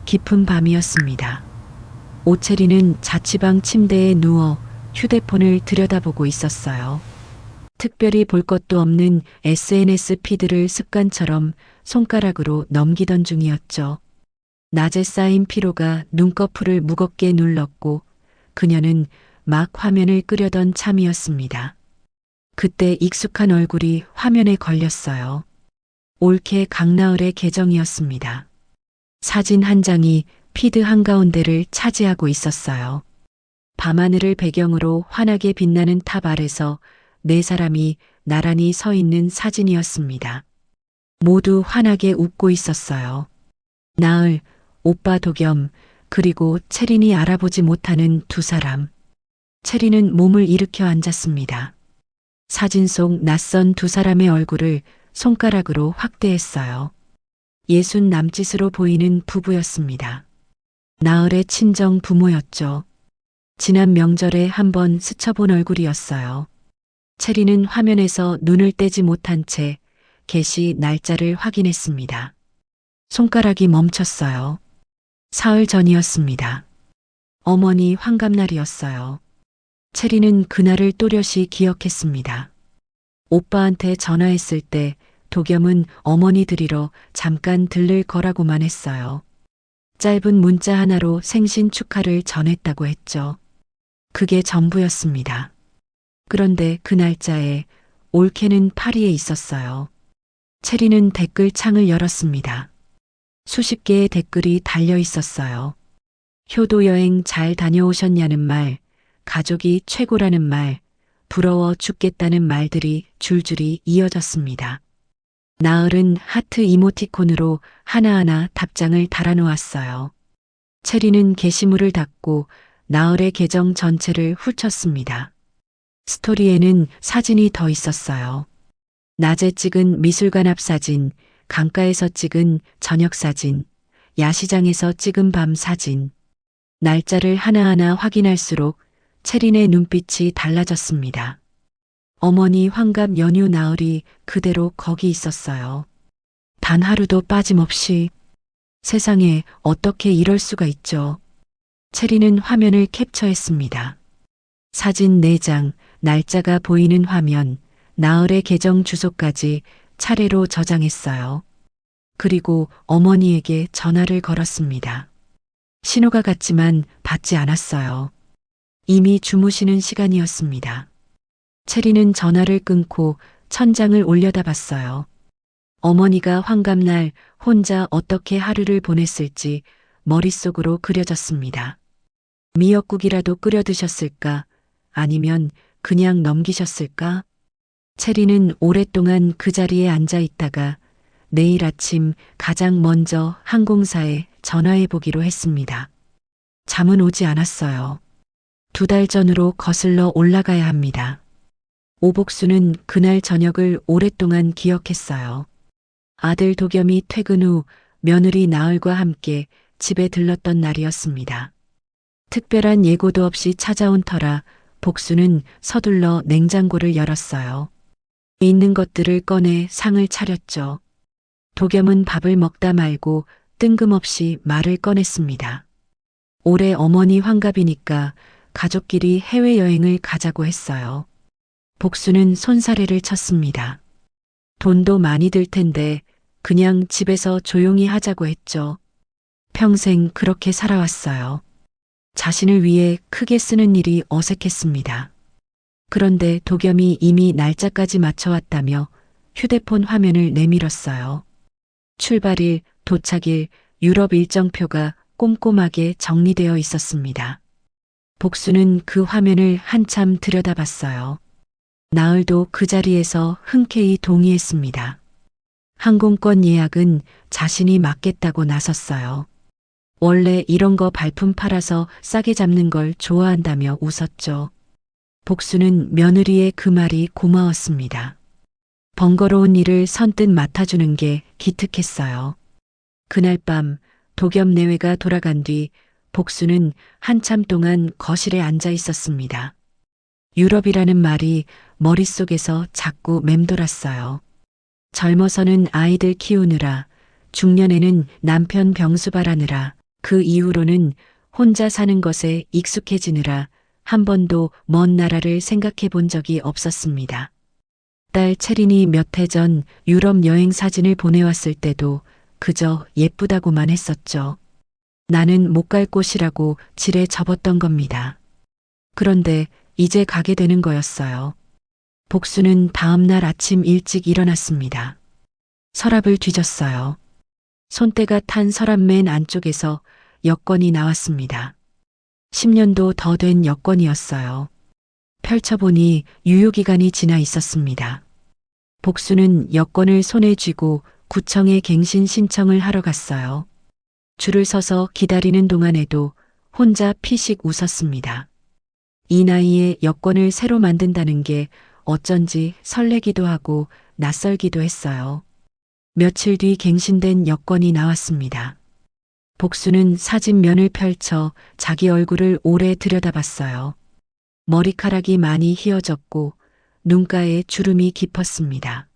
깊은 밤이었습니다. 오채리는 자취방 침대에 누워 휴대폰을 들여다보고 있었어요. 특별히 볼 것도 없는 SNS 피드를 습관처럼 손가락으로 넘기던 중이었죠. 낮에 쌓인 피로가 눈꺼풀을 무겁게 눌렀고 그녀는 막 화면을 끄려던 참이었습니다. 그때 익숙한 얼굴이 화면에 걸렸어요. 올케 강나을의 계정이었습니다. 사진 한 장이 피드 한가운데를 차지하고 있었어요. 밤하늘을 배경으로 환하게 빛나는 탑 아래서 네 사람이 나란히 서 있는 사진이었습니다. 모두 환하게 웃고 있었어요. 나을, 오빠 도겸, 그리고 채린이 알아보지 못하는 두 사람. 채린은 몸을 일으켜 앉았습니다. 사진 속 낯선 두 사람의 얼굴을 손가락으로 확대했어요. 60 남짓으로 보이는 부부였습니다. 나을의 친정 부모였죠. 지난 명절에 한번 스쳐본 얼굴이었어요. 채리는 화면에서 눈을 떼지 못한 채 개시 날짜를 확인했습니다. 손가락이 멈췄어요. 사흘 전이었습니다. 어머니 환갑날이었어요. 채리는 그날을 또렷이 기억했습니다. 오빠한테 전화했을 때 도겸은 어머니 드리러 잠깐 들를 거라고만 했어요. 짧은 문자 하나로 생신 축하를 전했다고 했죠. 그게 전부였습니다. 그런데 그 날짜에 올케는 파리에 있었어요. 채리는 댓글 창을 열었습니다. 수십 개의 댓글이 달려 있었어요. 효도 여행 잘 다녀오셨냐는 말, 가족이 최고라는 말, 부러워 죽겠다는 말들이 줄줄이 이어졌습니다. 나을은 하트 이모티콘으로 하나하나 답장을 달아놓았어요. 채리는 게시물을 닫고 나을의 계정 전체를 훑었습니다. 스토리에는 사진이 더 있었어요. 낮에 찍은 미술관 앞 사진, 강가에서 찍은 저녁 사진, 야시장에서 찍은 밤 사진. 날짜를 하나하나 확인할수록 채린의 눈빛이 달라졌습니다. 어머니 환갑 연휴 나흘이 그대로 거기 있었어요. 단 하루도 빠짐없이. 세상에 어떻게 이럴 수가 있죠. 채린은 화면을 캡처했습니다. 사진 4장, 날짜가 보이는 화면, 나흘의 계정 주소까지 차례로 저장했어요. 그리고 어머니에게 전화를 걸었습니다. 신호가 갔지만 받지 않았어요. 이미 주무시는 시간이었습니다. 채리는 전화를 끊고 천장을 올려다봤어요. 어머니가 환갑날 혼자 어떻게 하루를 보냈을지 머릿속으로 그려졌습니다. 미역국이라도 끓여 드셨을까? 아니면 그냥 넘기셨을까? 채리는 오랫동안 그 자리에 앉아 있다가 내일 아침 가장 먼저 항공사에 전화해 보기로 했습니다. 잠은 오지 않았어요. 2달 전으로 거슬러 올라가야 합니다. 오복수는 그날 저녁을 오랫동안 기억했어요. 아들 도겸이 퇴근 후 며느리 나을과 함께 집에 들렀던 날이었습니다. 특별한 예고도 없이 찾아온 터라 복수는 서둘러 냉장고를 열었어요. 있는 것들을 꺼내 상을 차렸죠. 도겸은 밥을 먹다 말고 뜬금없이 말을 꺼냈습니다. 올해 어머니 환갑이니까 가족끼리 해외여행을 가자고 했어요. 복수는 손사래를 쳤습니다. 돈도 많이 들 텐데 그냥 집에서 조용히 하자고 했죠. 평생 그렇게 살아왔어요. 자신을 위해 크게 쓰는 일이 어색했습니다. 그런데 도겸이 이미 날짜까지 맞춰왔다며 휴대폰 화면을 내밀었어요. 출발일, 도착일, 유럽 일정표가 꼼꼼하게 정리되어 있었습니다. 복수는 그 화면을 한참 들여다봤어요. 나을도 그 자리에서 흔쾌히 동의했습니다. 항공권 예약은 자신이 맡겠다고 나섰어요. 원래 이런 거 발품 팔아서 싸게 잡는 걸 좋아한다며 웃었죠. 복수는 며느리의 그 말이 고마웠습니다. 번거로운 일을 선뜻 맡아주는 게 기특했어요. 그날 밤 도겸 내외가 돌아간 뒤 복수는 한참 동안 거실에 앉아 있었습니다. 유럽이라는 말이 머릿속에서 자꾸 맴돌았어요. 젊어서는 아이들 키우느라, 중년에는 남편 병수 바라느라, 그 이후로는 혼자 사는 것에 익숙해지느라 한 번도 먼 나라를 생각해 본 적이 없었습니다. 딸 체린이 몇 해 전 유럽 여행 사진을 보내왔을 때도 그저 예쁘다고만 했었죠. 나는 못 갈 곳이라고 지레 접었던 겁니다. 그런데 이제 가게 되는 거였어요. 복수는 다음 날 아침 일찍 일어났습니다. 서랍을 뒤졌어요. 손때가 탄 서랍 맨 안쪽에서 여권이 나왔습니다. 10년도 더 된 여권이었어요. 펼쳐보니 유효기간이 지나 있었습니다. 복수는 여권을 손에 쥐고 구청에 갱신 신청을 하러 갔어요. 줄을 서서 기다리는 동안에도 혼자 피식 웃었습니다. 이 나이에 여권을 새로 만든다는 게 어쩐지 설레기도 하고 낯설기도 했어요. 며칠 뒤 갱신된 여권이 나왔습니다. 복수는 사진면을 펼쳐 자기 얼굴을 오래 들여다봤어요. 머리카락이 많이 휘어졌고 눈가에 주름이 깊었습니다.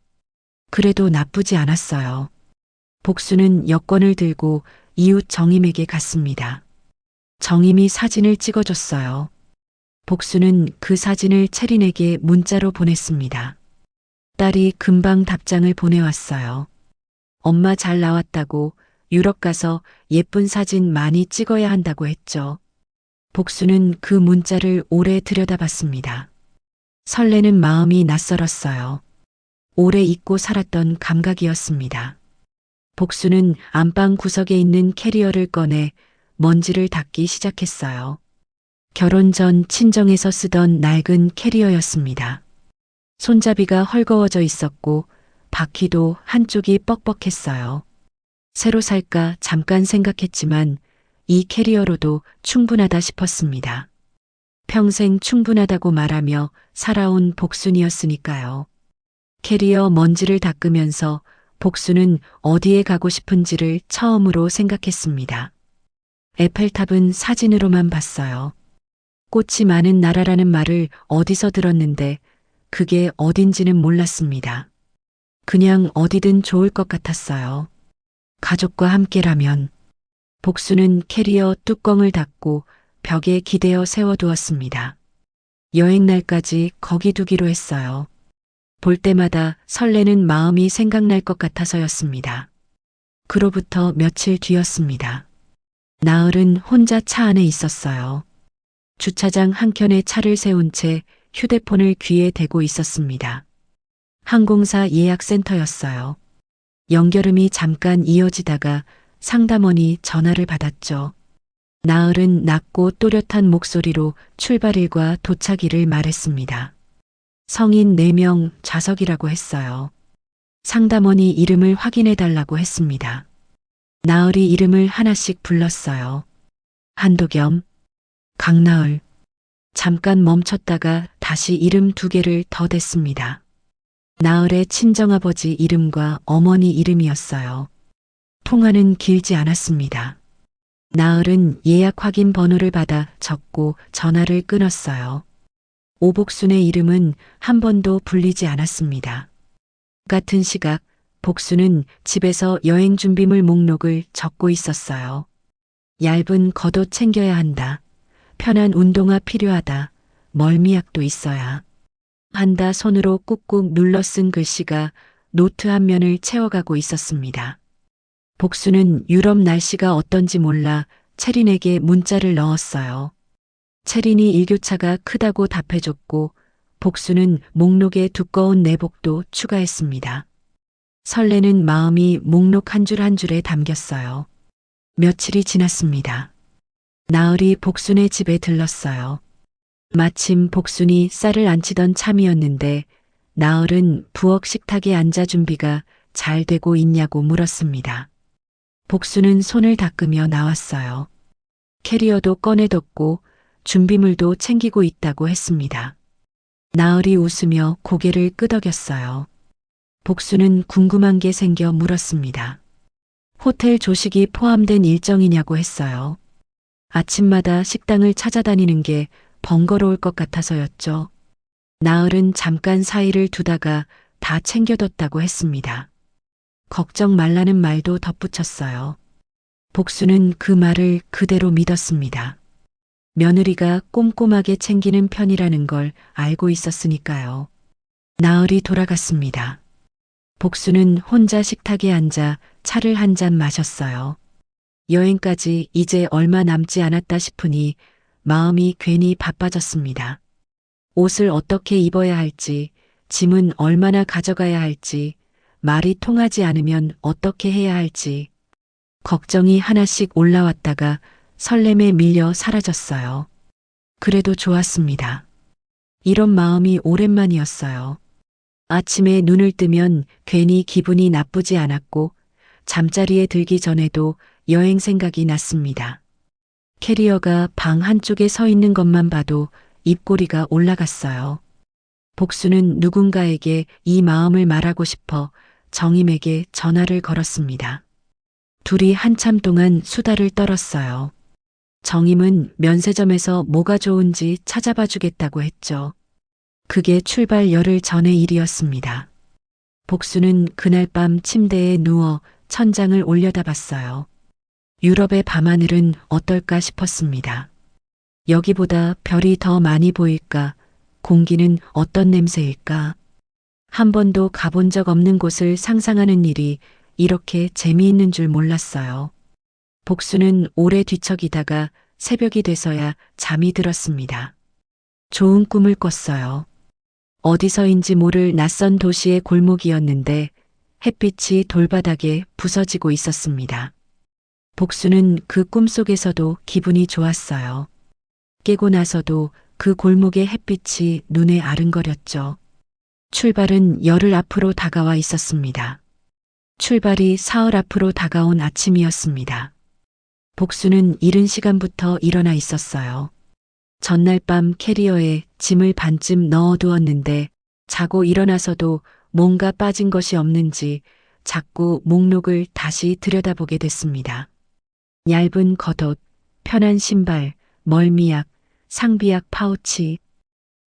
그래도 나쁘지 않았어요. 복수는 여권을 들고 이웃 정임에게 갔습니다. 정임이 사진을 찍어줬어요. 복수는 그 사진을 체린에게 문자로 보냈습니다. 딸이 금방 답장을 보내왔어요. 엄마 잘 나왔다고 유럽 가서 예쁜 사진 많이 찍어야 한다고 했죠. 복수는 그 문자를 오래 들여다봤습니다. 설레는 마음이 낯설었어요. 오래 잊고 살았던 감각이었습니다. 복수는 안방 구석에 있는 캐리어를 꺼내 먼지를 닦기 시작했어요. 결혼 전 친정에서 쓰던 낡은 캐리어였습니다. 손잡이가 헐거워져 있었고 바퀴도 한쪽이 뻑뻑했어요. 새로 살까 잠깐 생각했지만 이 캐리어로도 충분하다 싶었습니다. 평생 충분하다고 말하며 살아온 복순이었으니까요. 캐리어 먼지를 닦으면서 복수는 어디에 가고 싶은지를 처음으로 생각했습니다. 에펠탑은 사진으로만 봤어요. 꽃이 많은 나라라는 말을 어디서 들었는데 그게 어딘지는 몰랐습니다. 그냥 어디든 좋을 것 같았어요. 가족과 함께라면. 복수는 캐리어 뚜껑을 닫고 벽에 기대어 세워두었습니다. 여행 날까지 거기 두기로 했어요. 볼 때마다 설레는 마음이 생각날 것 같아서였습니다. 그로부터 며칠 뒤였습니다. 나흘은 혼자 차 안에 있었어요. 주차장 한켠에 차를 세운 채 휴대폰을 귀에 대고 있었습니다. 항공사 예약센터였어요. 연결음이 잠깐 이어지다가 상담원이 전화를 받았죠. 나흘은 낮고 또렷한 목소리로 출발일과 도착일을 말했습니다. 성인 4명 좌석이라고 했어요. 상담원이 이름을 확인해 달라고 했습니다. 나흘이 이름을 하나씩 불렀어요. 한도겸, 강나을. 잠깐 멈췄다가 다시 이름 2개를 더 댔습니다. 나을의 친정아버지 이름과 어머니 이름이었어요. 통화는 길지 않았습니다. 나을은 예약 확인 번호를 받아 적고 전화를 끊었어요. 오복순의 이름은 한 번도 불리지 않았습니다. 같은 시각 복수는 집에서 여행 준비물 목록을 적고 있었어요. 얇은 겉옷 챙겨야 한다. 편한 운동화 필요하다. 멀미약도 있어야 한다. 손으로 꾹꾹 눌러 쓴 글씨가 노트 한 면을 채워가고 있었습니다. 복수는 유럽 날씨가 어떤지 몰라 체린에게 문자를 넣었어요. 체린이 일교차가 크다고 답해줬고 복수는 목록에 두꺼운 내복도 추가했습니다. 설레는 마음이 목록 한 줄 한 줄에 담겼어요. 며칠이 지났습니다. 나을이 복순의 집에 들렀어요. 마침 복순이 쌀을 안 치던 참이었는데 나을은 부엌 식탁에 앉아 준비가 잘 되고 있냐고 물었습니다. 복순은 손을 닦으며 나왔어요. 캐리어도 꺼내뒀고 준비물도 챙기고 있다고 했습니다. 나을이 웃으며 고개를 끄덕였어요. 복수는 궁금한 게 생겨 물었습니다. 호텔 조식이 포함된 일정이냐고 했어요. 아침마다 식당을 찾아다니는 게 번거로울 것 같아서였죠. 나을은 잠깐 사이를 두다가 다 챙겨뒀다고 했습니다. 걱정 말라는 말도 덧붙였어요. 복수는 그 말을 그대로 믿었습니다. 며느리가 꼼꼼하게 챙기는 편이라는 걸 알고 있었으니까요. 나흘이 돌아갔습니다. 복수는 혼자 식탁에 앉아 차를 한 잔 마셨어요. 여행까지 이제 얼마 남지 않았다 싶으니 마음이 괜히 바빠졌습니다. 옷을 어떻게 입어야 할지, 짐은 얼마나 가져가야 할지, 말이 통하지 않으면 어떻게 해야 할지, 걱정이 하나씩 올라왔다가 설렘에 밀려 사라졌어요. 그래도 좋았습니다. 이런 마음이 오랜만이었어요. 아침에 눈을 뜨면 괜히 기분이 나쁘지 않았고 잠자리에 들기 전에도 여행 생각이 났습니다. 캐리어가 방 한쪽에 서 있는 것만 봐도 입꼬리가 올라갔어요. 복수는 누군가에게 이 마음을 말하고 싶어 정임에게 전화를 걸었습니다. 둘이 한참 동안 수다를 떨었어요. 정임은 면세점에서 뭐가 좋은지 찾아봐 주겠다고 했죠. 그게 출발 열흘 전의 일이었습니다. 복수는 그날 밤 침대에 누워 천장을 올려다봤어요. 유럽의 밤하늘은 어떨까 싶었습니다. 여기보다 별이 더 많이 보일까? 공기는 어떤 냄새일까? 한 번도 가본 적 없는 곳을 상상하는 일이 이렇게 재미있는 줄 몰랐어요. 복수는 오래 뒤척이다가 새벽이 돼서야 잠이 들었습니다. 좋은 꿈을 꿨어요. 어디서인지 모를 낯선 도시의 골목이었는데 햇빛이 돌바닥에 부서지고 있었습니다. 복수는 그 꿈속에서도 기분이 좋았어요. 깨고 나서도 그 골목의 햇빛이 눈에 아른거렸죠. 출발은 열흘 앞으로 다가와 있었습니다. 출발이 사흘 앞으로 다가온 아침이었습니다. 복수는 이른 시간부터 일어나 있었어요. 전날 밤 캐리어에 짐을 반쯤 넣어두었는데 자고 일어나서도 뭔가 빠진 것이 없는지 자꾸 목록을 다시 들여다보게 됐습니다. 얇은 겉옷, 편한 신발, 멀미약, 상비약 파우치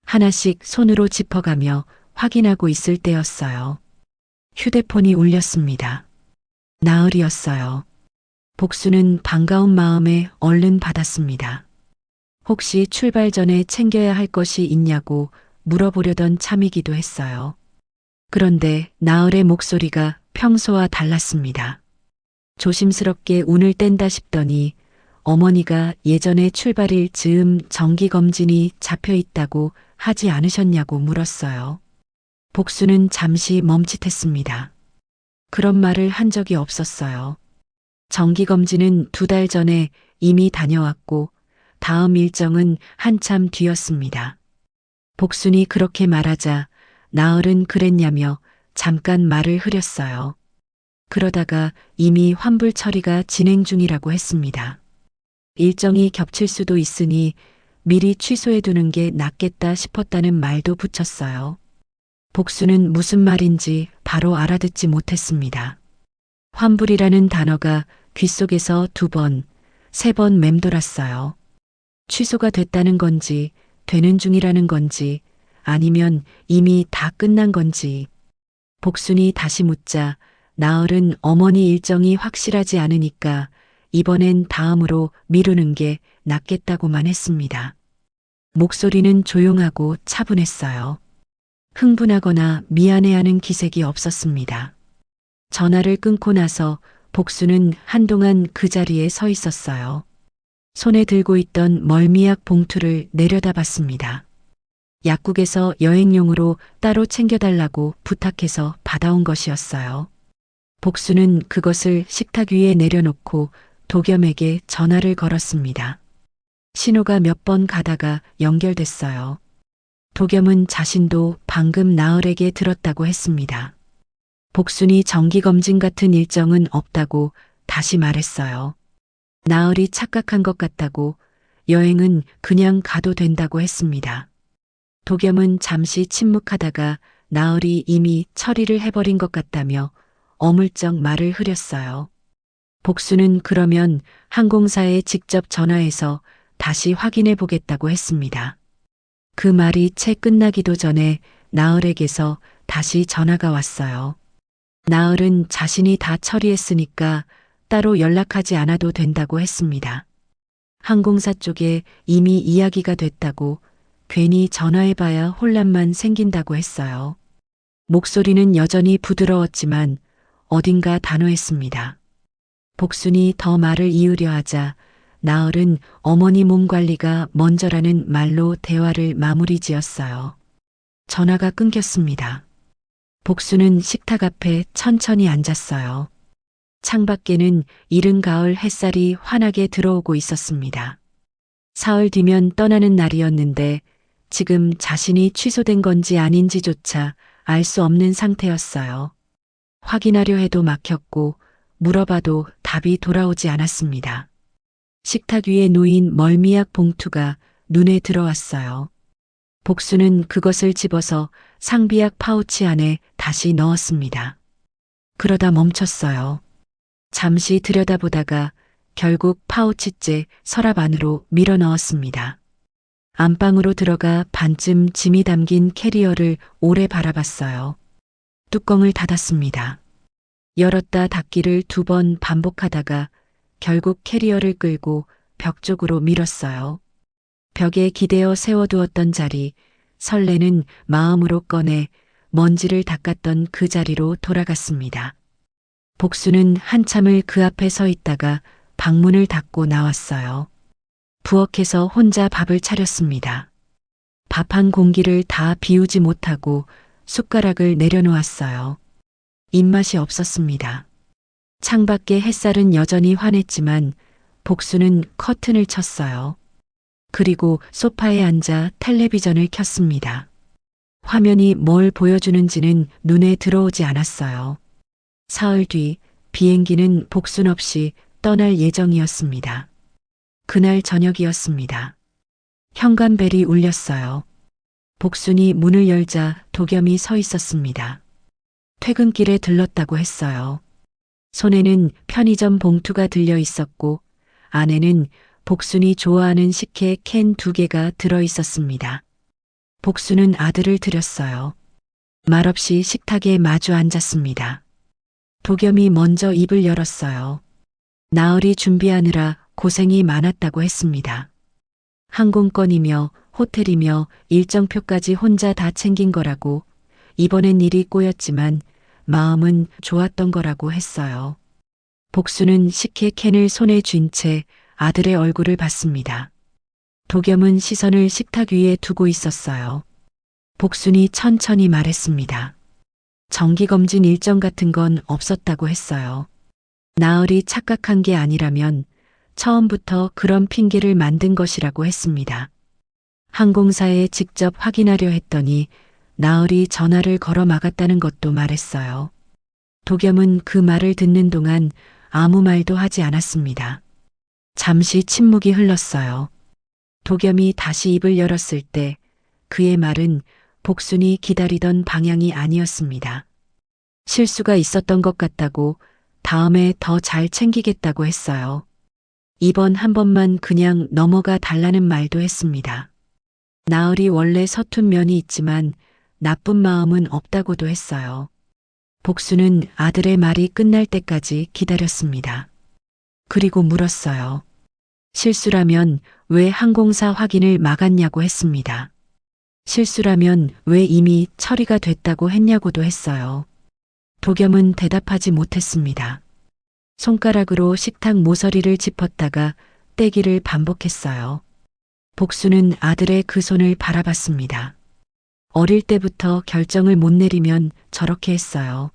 하나씩 손으로 짚어가며 확인하고 있을 때였어요. 휴대폰이 울렸습니다. 나흘이었어요. 복수는 반가운 마음에 얼른 받았습니다. 혹시 출발 전에 챙겨야 할 것이 있냐고 물어보려던 참이기도 했어요. 그런데 나흘의 목소리가 평소와 달랐습니다. 조심스럽게 운을 뗀다 싶더니 어머니가 예전에 출발일 즈음 정기검진이 잡혀 있다고 하지 않으셨냐고 물었어요. 복수는 잠시 멈칫했습니다. 그런 말을 한 적이 없었어요. 정기검진은 2달 전에 이미 다녀왔고 다음 일정은 한참 뒤였습니다. 복순이 그렇게 말하자 나흘은 그랬냐며 잠깐 말을 흐렸어요. 그러다가 이미 환불 처리가 진행 중이라고 했습니다. 일정이 겹칠 수도 있으니 미리 취소해두는 게 낫겠다 싶었다는 말도 붙였어요. 복수는 무슨 말인지 바로 알아듣지 못했습니다. 환불이라는 단어가 귓속에서 2번, 3번 맴돌았어요. 취소가 됐다는 건지, 되는 중이라는 건지, 아니면 이미 다 끝난 건지. 복순이 다시 묻자 나흘은 어머니 일정이 확실하지 않으니까 이번엔 다음으로 미루는 게 낫겠다고만 했습니다. 목소리는 조용하고 차분했어요. 흥분하거나 미안해하는 기색이 없었습니다. 전화를 끊고 나서 복수는 한동안 그 자리에 서 있었어요. 손에 들고 있던 멀미약 봉투를 내려다봤습니다. 약국에서 여행용으로 따로 챙겨달라고 부탁해서 받아온 것이었어요. 복수는 그것을 식탁 위에 내려놓고 도겸에게 전화를 걸었습니다. 신호가 몇 번 가다가 연결됐어요. 도겸은 자신도 방금 나흘에게 들었다고 했습니다. 복순이 정기검진 같은 일정은 없다고 다시 말했어요. 나흘이 착각한 것 같다고, 여행은 그냥 가도 된다고 했습니다. 도겸은 잠시 침묵하다가 나흘이 이미 처리를 해버린 것 같다며 어물쩍 말을 흐렸어요. 복수는 그러면 항공사에 직접 전화해서 다시 확인해 보겠다고 했습니다. 그 말이 채 끝나기도 전에 나흘에게서 다시 전화가 왔어요. 나흘은 자신이 다 처리했으니까 따로 연락하지 않아도 된다고 했습니다. 항공사 쪽에 이미 이야기가 됐다고 괜히 전화해봐야 혼란만 생긴다고 했어요. 목소리는 여전히 부드러웠지만 어딘가 단호했습니다. 복순이 더 말을 이으려 하자 나얼은 어머니 몸 관리가 먼저라는 말로 대화를 마무리 지었어요. 전화가 끊겼습니다. 복순은 식탁 앞에 천천히 앉았어요. 창밖에는 이른 가을 햇살이 환하게 들어오고 있었습니다. 사흘 뒤면 떠나는 날이었는데 지금 자신이 취소된 건지 아닌지조차 알 수 없는 상태였어요. 확인하려 해도 막혔고 물어봐도 답이 돌아오지 않았습니다. 식탁 위에 놓인 멀미약 봉투가 눈에 들어왔어요. 복수는 그것을 집어서 상비약 파우치 안에 다시 넣었습니다. 그러다 멈췄어요. 잠시 들여다보다가 결국 파우치째 서랍 안으로 밀어 넣었습니다. 안방으로 들어가 반쯤 짐이 담긴 캐리어를 오래 바라봤어요. 뚜껑을 닫았습니다. 열었다 닫기를 2번 반복하다가 결국 캐리어를 끌고 벽 쪽으로 밀었어요. 벽에 기대어 세워두었던 자리, 설레는 마음으로 꺼내 먼지를 닦았던 그 자리로 돌아갔습니다. 복수는 한참을 그 앞에 서 있다가 방문을 닫고 나왔어요. 부엌에서 혼자 밥을 차렸습니다. 밥 한 공기를 다 비우지 못하고 숟가락을 내려놓았어요. 입맛이 없었습니다. 창밖의 햇살은 여전히 환했지만 복수는 커튼을 쳤어요. 그리고 소파에 앉아 텔레비전을 켰습니다. 화면이 뭘 보여주는지는 눈에 들어오지 않았어요. 사흘 뒤 비행기는 복순 없이 떠날 예정이었습니다. 그날 저녁이었습니다. 현관벨이 울렸어요. 복순이 문을 열자 도겸이 서 있었습니다. 퇴근길에 들렀다고 했어요. 손에는 편의점 봉투가 들려 있었고 안에는 복순이 좋아하는 식혜 캔 2개가 들어 있었습니다. 복순은 아들을 들였어요. 말없이 식탁에 마주 앉았습니다. 도겸이 먼저 입을 열었어요. 나얼이 준비하느라 고생이 많았다고 했습니다. 항공권이며 호텔이며 일정표까지 혼자 다 챙긴 거라고, 이번엔 일이 꼬였지만 마음은 좋았던 거라고 했어요. 복수는 식혜 캔을 손에 쥔 채 아들의 얼굴을 봤습니다. 도겸은 시선을 식탁 위에 두고 있었어요. 복순이 천천히 말했습니다. 정기검진 일정 같은 건 없었다고 했어요. 나얼이 착각한 게 아니라면 처음부터 그런 핑계를 만든 것이라고 했습니다. 항공사에 직접 확인하려 했더니 나얼이 전화를 걸어 막았다는 것도 말했어요. 도겸은 그 말을 듣는 동안 아무 말도 하지 않았습니다. 잠시 침묵이 흘렀어요. 도겸이 다시 입을 열었을 때 그의 말은 복순이 기다리던 방향이 아니었습니다. 실수가 있었던 것 같다고, 다음에 더 잘 챙기겠다고 했어요. 이번 한 번만 그냥 넘어가 달라는 말도 했습니다. 나얼이 원래 서툰 면이 있지만 나쁜 마음은 없다고도 했어요. 복수는 아들의 말이 끝날 때까지 기다렸습니다. 그리고 물었어요. 실수라면 왜 항공사 확인을 막았냐고 했습니다. 실수라면 왜 이미 처리가 됐다고 했냐고도 했어요. 도겸은 대답하지 못했습니다. 손가락으로 식탁 모서리를 짚었다가 떼기를 반복했어요. 복수는 아들의 그 손을 바라봤습니다. 어릴 때부터 결정을 못 내리면 저렇게 했어요.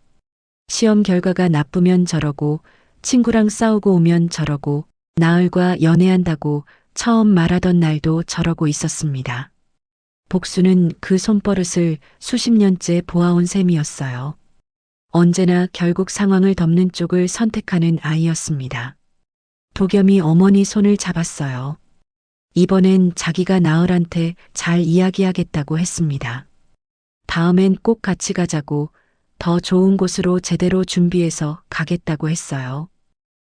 시험 결과가 나쁘면 저러고, 친구랑 싸우고 오면 저러고, 나얼과 연애한다고 처음 말하던 날도 저러고 있었습니다. 복수는 그 손버릇을 수십 년째 보아온 셈이었어요. 언제나 결국 상황을 덮는 쪽을 선택하는 아이였습니다. 도겸이 어머니 손을 잡았어요. 이번엔 자기가 나얼한테 잘 이야기하겠다고 했습니다. 다음엔 꼭 같이 가자고, 더 좋은 곳으로 제대로 준비해서 가겠다고 했어요.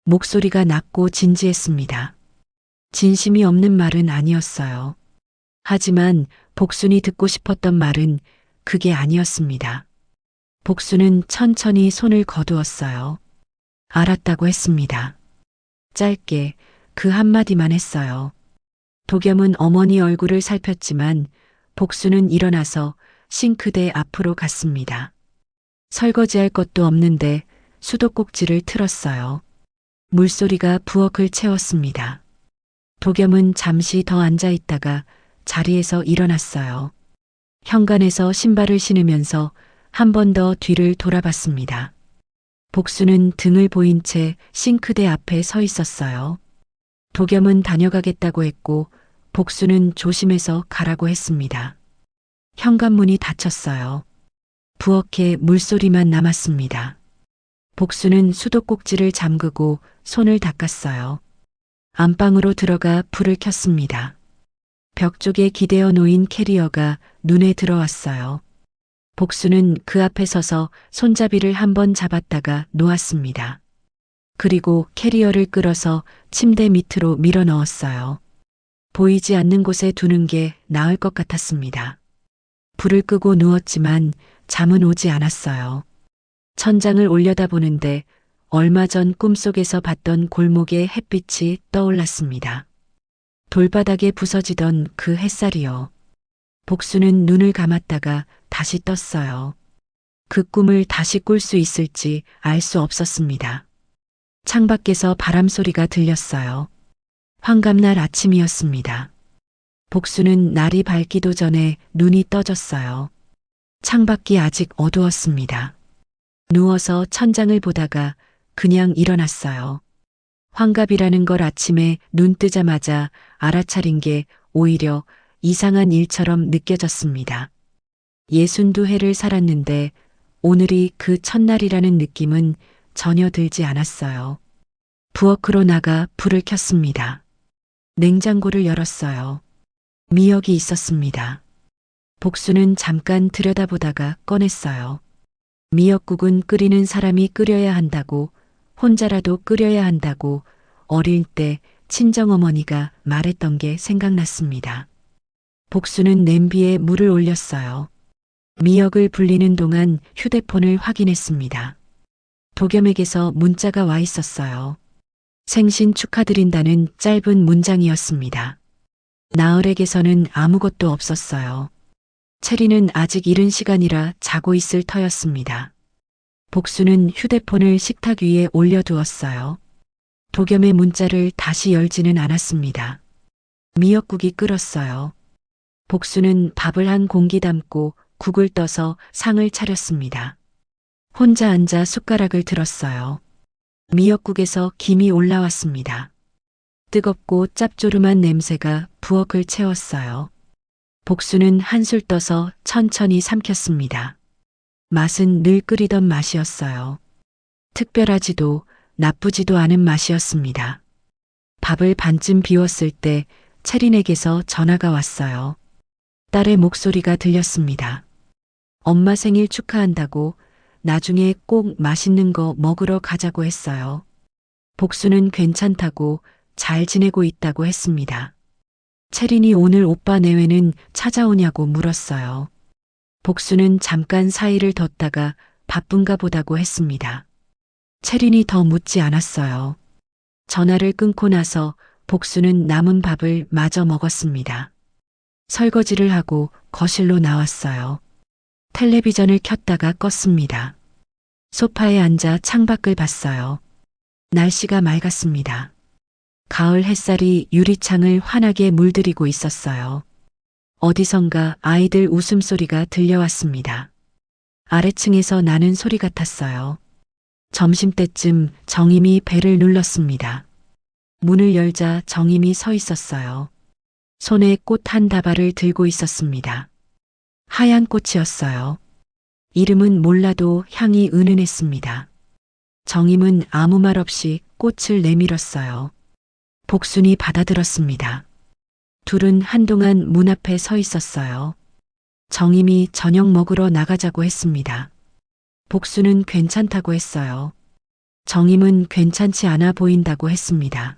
목소리가 낮고 진지했습니다. 진심이 없는 말은 아니었어요. 하지만 복순이 듣고 싶었던 말은 그게 아니었습니다. 복수는 천천히 손을 거두었어요. 알았다고 했습니다. 짧게 그 한마디만 했어요. 도겸은 어머니 얼굴을 살폈지만 복수는 일어나서 싱크대 앞으로 갔습니다. 설거지할 것도 없는데 수도꼭지를 틀었어요. 물소리가 부엌을 채웠습니다. 도겸은 잠시 더 앉아 있다가 자리에서 일어났어요. 현관에서 신발을 신으면서 한 번 더 뒤를 돌아봤습니다. 복수는 등을 보인 채 싱크대 앞에 서 있었어요. 도겸은 다녀가겠다고 했고 복수는 조심해서 가라고 했습니다. 현관문이 닫혔어요. 부엌에 물소리만 남았습니다. 복수는 수도꼭지를 잠그고 손을 닦았어요. 안방으로 들어가 불을 켰습니다. 벽 쪽에 기대어 놓인 캐리어가 눈에 들어왔어요. 복수는 그 앞에 서서 손잡이를 한번 잡았다가 놓았습니다. 그리고 캐리어를 끌어서 침대 밑으로 밀어 넣었어요. 보이지 않는 곳에 두는 게 나을 것 같았습니다. 불을 끄고 누웠지만 잠은 오지 않았어요. 천장을 올려다보는데 얼마 전 꿈속에서 봤던 골목의 햇빛이 떠올랐습니다. 돌바닥에 부서지던 그 햇살이요. 복수는 눈을 감았다가 다시 떴어요. 그 꿈을 다시 꿀 수 있을지 알 수 없었습니다. 창밖에서 바람 소리가 들렸어요. 환갑날 아침이었습니다. 복수는 날이 밝기도 전에 눈이 떠졌어요. 창밖이 아직 어두웠습니다. 누워서 천장을 보다가 그냥 일어났어요. 환갑이라는 걸 아침에 눈 뜨자마자 알아차린 게 오히려 이상한 일처럼 느껴졌습니다. 62회를 살았는데 오늘이 그 첫날이라는 느낌은 전혀 들지 않았어요. 부엌으로 나가 불을 켰습니다. 냉장고를 열었어요. 미역이 있었습니다. 복수는 잠깐 들여다보다가 꺼냈어요. 미역국은 끓이는 사람이 끓여야 한다고, 혼자라도 끓여야 한다고 어릴 때 친정어머니가 말했던 게 생각났습니다. 복수는 냄비에 물을 올렸어요. 미역을 불리는 동안 휴대폰을 확인했습니다. 도겸에게서 문자가 와 있었어요. 생신 축하드린다는 짧은 문장이었습니다. 나얼에게서는 아무것도 없었어요. 체리는 아직 이른 시간이라 자고 있을 터였습니다. 복수는 휴대폰을 식탁 위에 올려두었어요. 도겸의 문자를 다시 열지는 않았습니다. 미역국이 끓었어요. 복수는 밥을 한 공기 담고 국을 떠서 상을 차렸습니다. 혼자 앉아 숟가락을 들었어요. 미역국에서 김이 올라왔습니다. 뜨겁고 짭조름한 냄새가 부엌을 채웠어요. 복수는 한술 떠서 천천히 삼켰습니다. 맛은 늘 끓이던 맛이었어요. 특별하지도 나쁘지도 않은 맛이었습니다. 밥을 반쯤 비웠을 때 체린에게서 전화가 왔어요. 딸의 목소리가 들렸습니다. 엄마 생일 축하한다고 나중에 꼭 맛있는 거 먹으러 가자고 했어요. 복수는 괜찮다고 잘 지내고 있다고 했습니다. 체린이 오늘 오빠 내외는 찾아오냐고 물었어요. 복수는 잠깐 사이를 뒀다가 바쁜가 보다고 했습니다. 체린이 더 묻지 않았어요. 전화를 끊고 나서 복수는 남은 밥을 마저 먹었습니다. 설거지를 하고 거실로 나왔어요. 텔레비전을 켰다가 껐습니다. 소파에 앉아 창밖을 봤어요. 날씨가 맑았습니다. 가을 햇살이 유리창을 환하게 물들이고 있었어요. 어디선가 아이들 웃음소리가 들려왔습니다. 아래층에서 나는 소리 같았어요. 점심때쯤 정임이 벨을 눌렀습니다. 문을 열자 정임이 서 있었어요. 손에 꽃 한 다발을 들고 있었습니다. 하얀 꽃이었어요. 이름은 몰라도 향이 은은했습니다. 정임은 아무 말 없이 꽃을 내밀었어요. 복순이 받아들었습니다. 둘은 한동안 문 앞에 서 있었어요. 정임이 저녁 먹으러 나가자고 했습니다. 복수는 괜찮다고 했어요. 정임은 괜찮지 않아 보인다고 했습니다.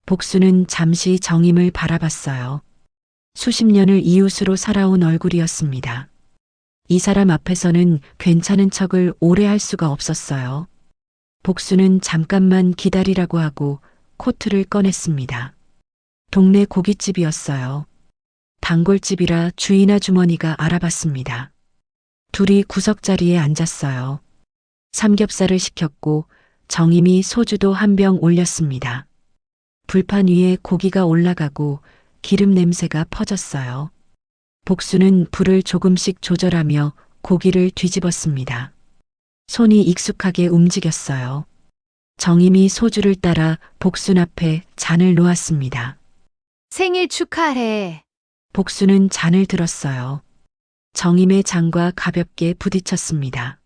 복수는 잠시 정임을 바라봤어요. 수십 년을 이웃으로 살아온 얼굴이었습니다. 이 사람 앞에서는 괜찮은 척을 오래 할 수가 없었어요. 복수는 잠깐만 기다리라고 하고 코트를 꺼냈습니다. 동네 고깃집이었어요. 단골집이라 주인 아주머니가 알아봤습니다. 둘이 구석자리에 앉았어요. 삼겹살을 시켰고 정임이 소주도 한 병 올렸습니다. 불판 위에 고기가 올라가고 기름 냄새가 퍼졌어요. 복수는 불을 조금씩 조절하며 고기를 뒤집었습니다. 손이 익숙하게 움직였어요. 정임이 소주를 따라 복순 앞에 잔을 놓았습니다. 생일 축하해. 복수는 잔을 들었어요. 정임의 잔과 가볍게 부딪혔습니다.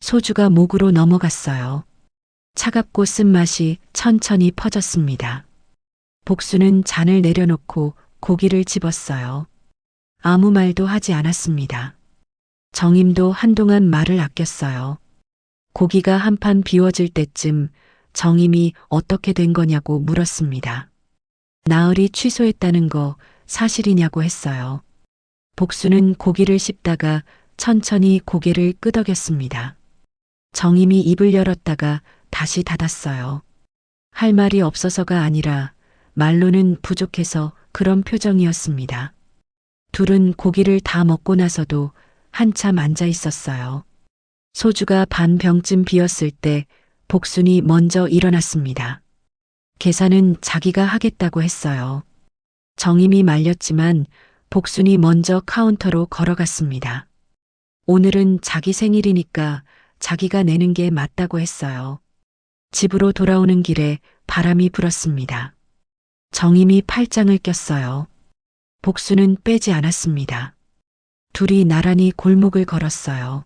소주가 목으로 넘어갔어요. 차갑고 쓴맛이 천천히 퍼졌습니다. 복수는 잔을 내려놓고 고기를 집었어요. 아무 말도 하지 않았습니다. 정임도 한동안 말을 아꼈어요. 고기가 한 판 비워질 때쯤 정임이 어떻게 된 거냐고 물었습니다. 나으리 취소했다는 거 사실이냐고 했어요. 복수는 고기를 씹다가 천천히 고개를 끄덕였습니다. 정임이 입을 열었다가 다시 닫았어요. 할 말이 없어서가 아니라 말로는 부족해서 그런 표정이었습니다. 둘은 고기를 다 먹고 나서도 한참 앉아 있었어요. 소주가 반 병쯤 비었을 때 복순이 먼저 일어났습니다. 계산은 자기가 하겠다고 했어요. 정임이 말렸지만 복순이 먼저 카운터로 걸어갔습니다. 오늘은 자기 생일이니까 자기가 내는 게 맞다고 했어요. 집으로 돌아오는 길에 바람이 불었습니다. 정임이 팔짱을 꼈어요. 복수는 빼지 않았습니다. 둘이 나란히 골목을 걸었어요.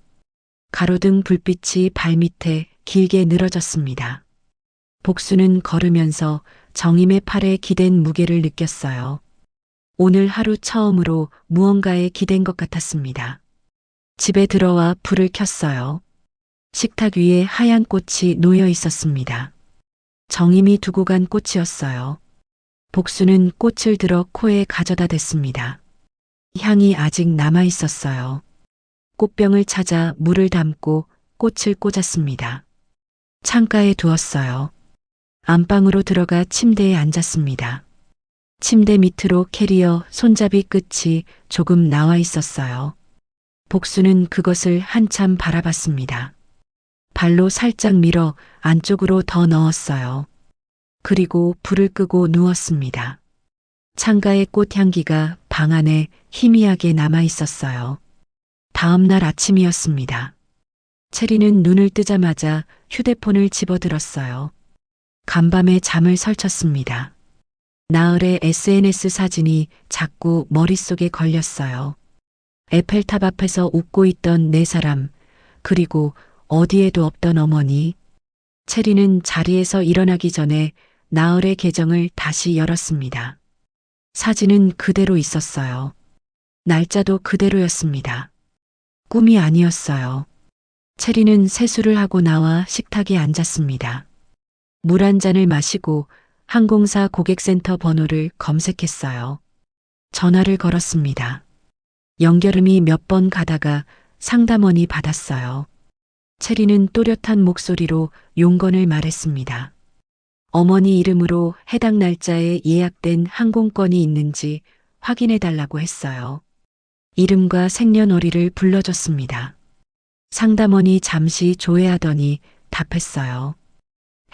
가로등 불빛이 발밑에 길게 늘어졌습니다. 복수는 걸으면서 정임의 팔에 기댄 무게를 느꼈어요. 오늘 하루 처음으로 무언가에 기댄 것 같았습니다. 집에 들어와 불을 켰어요. 식탁 위에 하얀 꽃이 놓여 있었습니다. 정임이 두고 간 꽃이었어요. 복수는 꽃을 들어 코에 가져다 댔습니다. 향이 아직 남아 있었어요. 꽃병을 찾아 물을 담고 꽃을 꽂았습니다. 창가에 두었어요. 안방으로 들어가 침대에 앉았습니다. 침대 밑으로 캐리어 손잡이 끝이 조금 나와 있었어요. 복수는 그것을 한참 바라봤습니다. 발로 살짝 밀어 안쪽으로 더 넣었어요. 그리고 불을 끄고 누웠습니다. 창가의 꽃향기가 방 안에 희미하게 남아 있었어요. 다음 날 아침이었습니다. 체리는 눈을 뜨자마자 휴대폰을 집어들었어요. 간밤에 잠을 설쳤습니다. 나흘의 SNS 사진이 자꾸 머릿속에 걸렸어요. 에펠탑 앞에서 웃고 있던 네 사람, 그리고 어디에도 없던 어머니. 체리는 자리에서 일어나기 전에 나흘의 계정을 다시 열었습니다. 사진은 그대로 있었어요. 날짜도 그대로였습니다. 꿈이 아니었어요. 체리는 세수를 하고 나와 식탁에 앉았습니다. 물 한 잔을 마시고 항공사 고객센터 번호를 검색했어요. 전화를 걸었습니다. 연결음이 몇 번 가다가 상담원이 받았어요. 체리는 또렷한 목소리로 용건을 말했습니다. 어머니 이름으로 해당 날짜에 예약된 항공권이 있는지 확인해 달라고 했어요. 이름과 생년월일을 불러줬습니다. 상담원이 잠시 조회하더니 답했어요.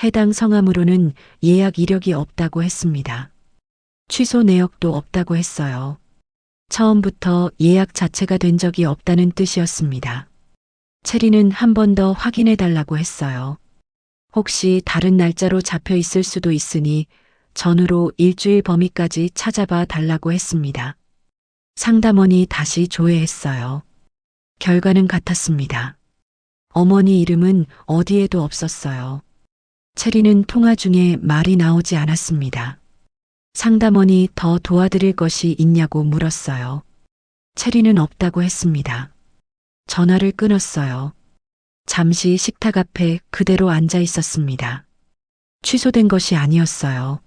해당 성함으로는 예약 이력이 없다고 했습니다. 취소 내역도 없다고 했어요. 처음부터 예약 자체가 된 적이 없다는 뜻이었습니다. 체리는 한 번 더 확인해 달라고 했어요. 혹시 다른 날짜로 잡혀 있을 수도 있으니 전후로 일주일 범위까지 찾아봐 달라고 했습니다. 상담원이 다시 조회했어요. 결과는 같았습니다. 어머니 이름은 어디에도 없었어요. 체리는 통화 중에 말이 나오지 않았습니다. 상담원이 더 도와드릴 것이 있냐고 물었어요. 체리는 없다고 했습니다. 전화를 끊었어요. 잠시 식탁 앞에 그대로 앉아 있었습니다. 취소된 것이 아니었어요.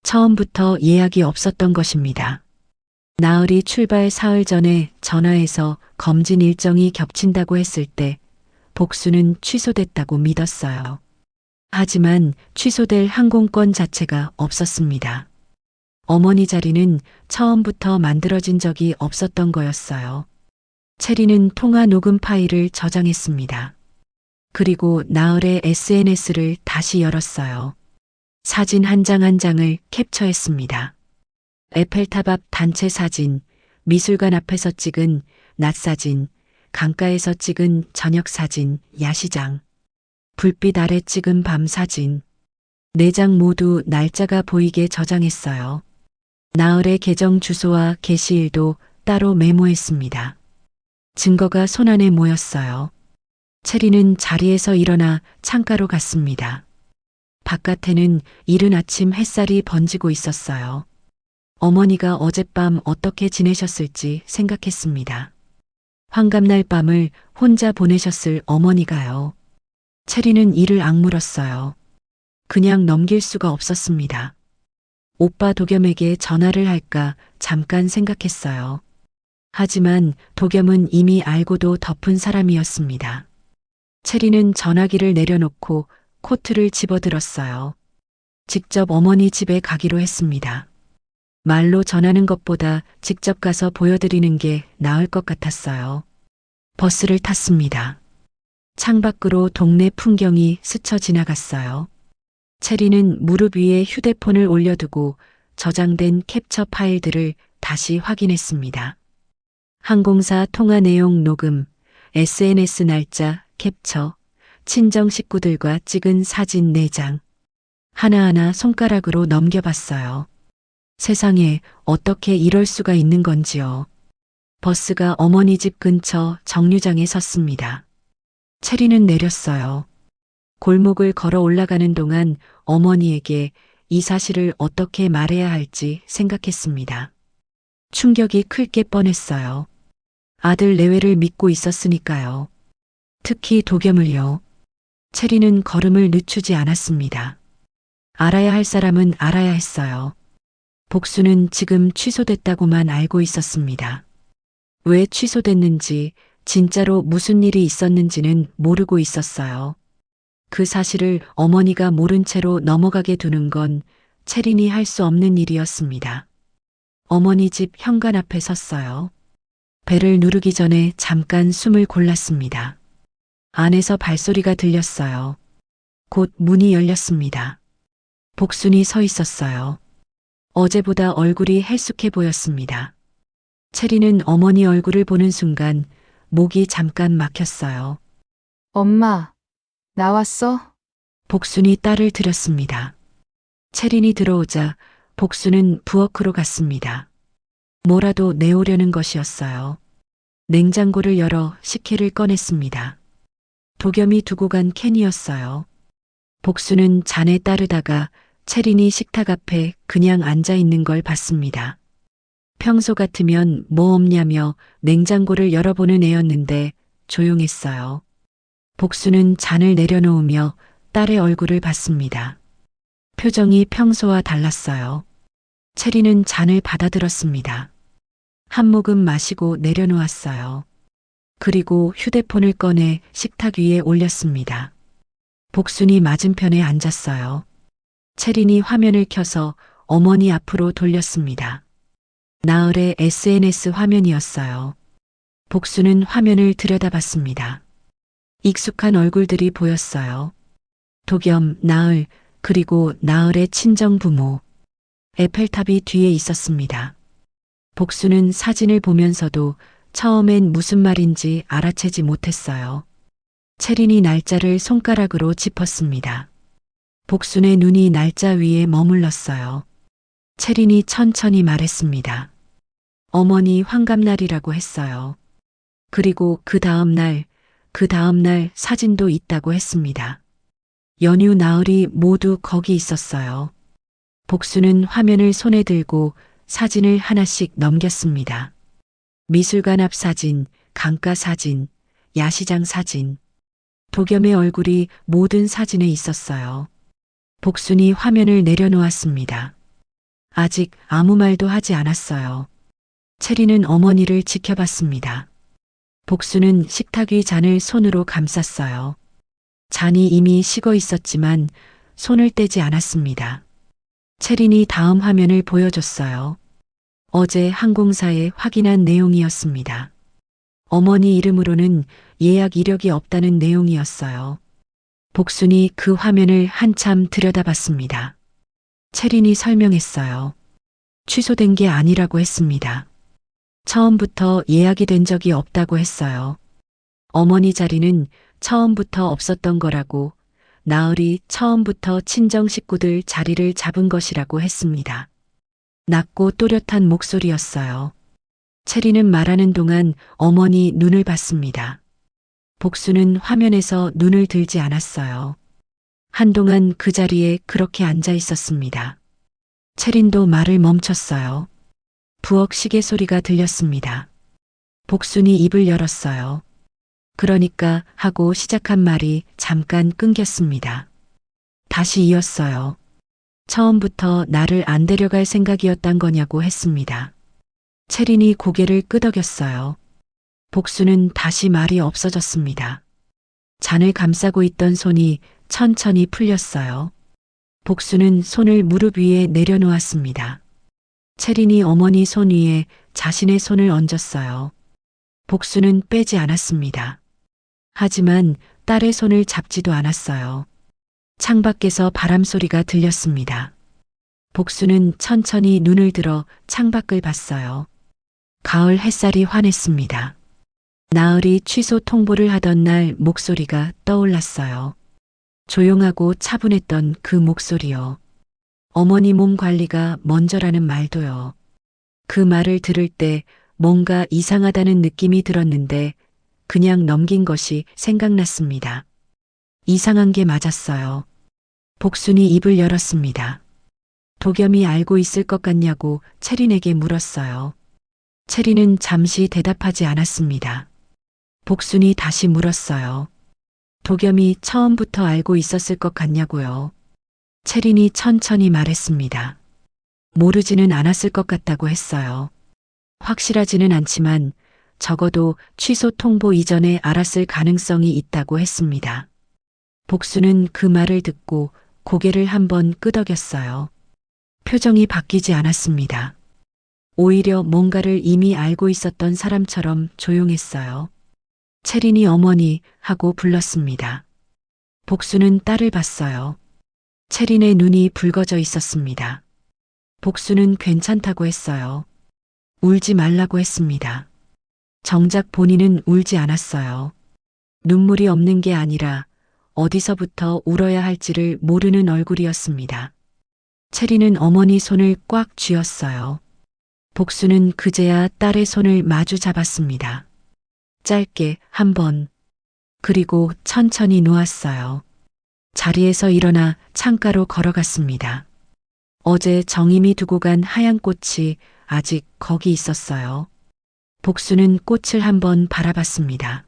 처음부터 예약이 없었던 것입니다. 나흘이 출발 사흘 전에 전화해서 검진 일정이 겹친다고 했을 때 복수는 취소됐다고 믿었어요. 하지만 취소될 항공권 자체가 없었습니다. 어머니 자리는 처음부터 만들어진 적이 없었던 거였어요. 체리는 통화 녹음 파일을 저장했습니다. 그리고 나흘의 SNS를 다시 열었어요. 사진 한 장 한 장을 캡처했습니다. 에펠탑 앞 단체 사진, 미술관 앞에서 찍은 낮 사진, 강가에서 찍은 저녁 사진, 야시장, 불빛 아래 찍은 밤 사진. 4장 모두 날짜가 보이게 저장했어요. 나흘의 계정 주소와 게시일도 따로 메모했습니다. 증거가 손안에 모였어요. 체리는 자리에서 일어나 창가로 갔습니다. 바깥에는 이른 아침 햇살이 번지고 있었어요. 어머니가 어젯밤 어떻게 지내셨을지 생각했습니다. 환갑날 밤을 혼자 보내셨을 어머니가요. 체리는 이를 악물었어요. 그냥 넘길 수가 없었습니다. 오빠 도겸에게 전화를 할까 잠깐 생각했어요. 하지만 도겸은 이미 알고도 덮은 사람이었습니다. 체리는 전화기를 내려놓고 코트를 집어들었어요. 직접 어머니 집에 가기로 했습니다. 말로 전하는 것보다 직접 가서 보여드리는 게 나을 것 같았어요. 버스를 탔습니다. 창밖으로 동네 풍경이 스쳐 지나갔어요. 체리는 무릎 위에 휴대폰을 올려두고 저장된 캡처 파일들을 다시 확인했습니다. 항공사 통화 내용 녹음, SNS 날짜 캡처, 친정 식구들과 찍은 사진 4장. 하나하나 손가락으로 넘겨봤어요. 세상에 어떻게 이럴 수가 있는 건지요. 버스가 어머니 집 근처 정류장에 섰습니다. 체리는 내렸어요. 골목을 걸어 올라가는 동안 어머니에게 이 사실을 어떻게 말해야 할지 생각했습니다. 충격이 클 게 뻔했어요. 아들 내외를 믿고 있었으니까요. 특히 도겸을요. 체리는 걸음을 늦추지 않았습니다. 알아야 할 사람은 알아야 했어요. 복수는 지금 취소됐다고만 알고 있었습니다. 왜 취소됐는지, 진짜로 무슨 일이 있었는지는 모르고 있었어요. 그 사실을 어머니가 모른 채로 넘어가게 두는 건 체린이 할 수 없는 일이었습니다. 어머니 집 현관 앞에 섰어요. 벨을 누르기 전에 잠깐 숨을 골랐습니다. 안에서 발소리가 들렸어요. 곧 문이 열렸습니다. 복순이 서 있었어요. 어제보다 얼굴이 헬쑥해 보였습니다. 체리는 어머니 얼굴을 보는 순간 목이 잠깐 막혔어요. 엄마, 나왔어? 복순이 딸을 들였습니다. 체린이 들어오자 복순은 부엌으로 갔습니다. 뭐라도 내오려는 것이었어요. 냉장고를 열어 식혜를 꺼냈습니다. 도겸이 두고 간 캔이었어요. 복순은 잔에 따르다가 체린이 식탁 앞에 그냥 앉아 있는 걸 봤습니다. 평소 같으면 뭐 없냐며 냉장고를 열어보는 애였는데 조용했어요. 복순은 잔을 내려놓으며 딸의 얼굴을 봤습니다. 표정이 평소와 달랐어요. 체리는 잔을 받아들었습니다. 한 모금 마시고 내려놓았어요. 그리고 휴대폰을 꺼내 식탁 위에 올렸습니다. 복순이 맞은편에 앉았어요. 체린이 화면을 켜서 어머니 앞으로 돌렸습니다. 나흘의 SNS 화면이었어요. 복순은 화면을 들여다봤습니다. 익숙한 얼굴들이 보였어요. 도겸, 나흘, 그리고 나흘의 친정 부모. 에펠탑이 뒤에 있었습니다. 복순은 사진을 보면서도 처음엔 무슨 말인지 알아채지 못했어요. 체린이 날짜를 손가락으로 짚었습니다. 복순의 눈이 날짜 위에 머물렀어요. 체린이 천천히 말했습니다. 어머니 환갑날이라고 했어요. 그리고 그 다음 날 사진도 있다고 했습니다. 연유 나흘이 모두 거기 있었어요. 복수는 화면을 손에 들고 사진을 하나씩 넘겼습니다. 미술관 앞 사진, 강가 사진, 야시장 사진. 도겸의 얼굴이 모든 사진에 있었어요. 복순이 화면을 내려놓았습니다. 아직 아무 말도 하지 않았어요. 체리는 어머니를 지켜봤습니다. 복수는 식탁 위 잔을 손으로 감쌌어요. 잔이 이미 식어 있었지만 손을 떼지 않았습니다. 채린이 다음 화면을 보여줬어요. 어제 항공사에 확인한 내용이었습니다. 어머니 이름으로는 예약 이력이 없다는 내용이었어요. 복순이 그 화면을 한참 들여다봤습니다. 채린이 설명했어요. 취소된 게 아니라고 했습니다. 처음부터 예약이 된 적이 없다고 했어요. 어머니 자리는 처음부터 없었던 거라고, 나으리 처음부터 친정 식구들 자리를 잡은 것이라고 했습니다. 낮고 또렷한 목소리였어요. 채리는 말하는 동안 어머니 눈을 봤습니다. 복수는 화면에서 눈을 들지 않았어요. 한동안 그 자리에 그렇게 앉아 있었습니다. 채린도 말을 멈췄어요. 부엌 시계 소리가 들렸습니다. 복순이 입을 열었어요. 그러니까 하고 시작한 말이 잠깐 끊겼습니다. 다시 이었어요. 처음부터 나를 안 데려갈 생각이었단 거냐고 했습니다. 채린이 고개를 끄덕였어요. 복수는 다시 말이 없어졌습니다. 잔을 감싸고 있던 손이 천천히 풀렸어요. 복수는 손을 무릎 위에 내려놓았습니다. 채린이 어머니 손 위에 자신의 손을 얹었어요. 복수는 빼지 않았습니다. 하지만 딸의 손을 잡지도 않았어요. 창밖에서 바람 소리가 들렸습니다. 복수는 천천히 눈을 들어 창밖을 봤어요. 가을 햇살이 환했습니다. 나으리 취소 통보를 하던 날 목소리가 떠올랐어요. 조용하고 차분했던 그 목소리요. 어머니 몸 관리가 먼저라는 말도요. 그 말을 들을 때 뭔가 이상하다는 느낌이 들었는데 그냥 넘긴 것이 생각났습니다. 이상한 게 맞았어요. 복순이 입을 열었습니다. 도겸이 알고 있을 것 같냐고 채린에게 물었어요. 채린은 잠시 대답하지 않았습니다. 복순이 다시 물었어요. 도겸이 처음부터 알고 있었을 것 같냐고요. 채린이 천천히 말했습니다. 모르지는 않았을 것 같다고 했어요. 확실하지는 않지만 적어도 취소 통보 이전에 알았을 가능성이 있다고 했습니다. 복수는 그 말을 듣고 고개를 한번 끄덕였어요. 표정이 바뀌지 않았습니다. 오히려 뭔가를 이미 알고 있었던 사람처럼 조용했어요. 채린이 어머니 하고 불렀습니다. 복수는 딸을 봤어요. 채린의 눈이 붉어져 있었습니다. 복수는 괜찮다고 했어요. 울지 말라고 했습니다. 정작 본인은 울지 않았어요. 눈물이 없는 게 아니라 어디서부터 울어야 할지를 모르는 얼굴이었습니다. 채리는 어머니 손을 꽉 쥐었어요. 복수는 그제야 딸의 손을 마주 잡았습니다. 짧게 한 번, 그리고 천천히 놓았어요. 자리에서 일어나 창가로 걸어갔습니다. 어제 정임이 두고 간 하얀 꽃이 아직 거기 있었어요. 복수는 꽃을 한번 바라봤습니다.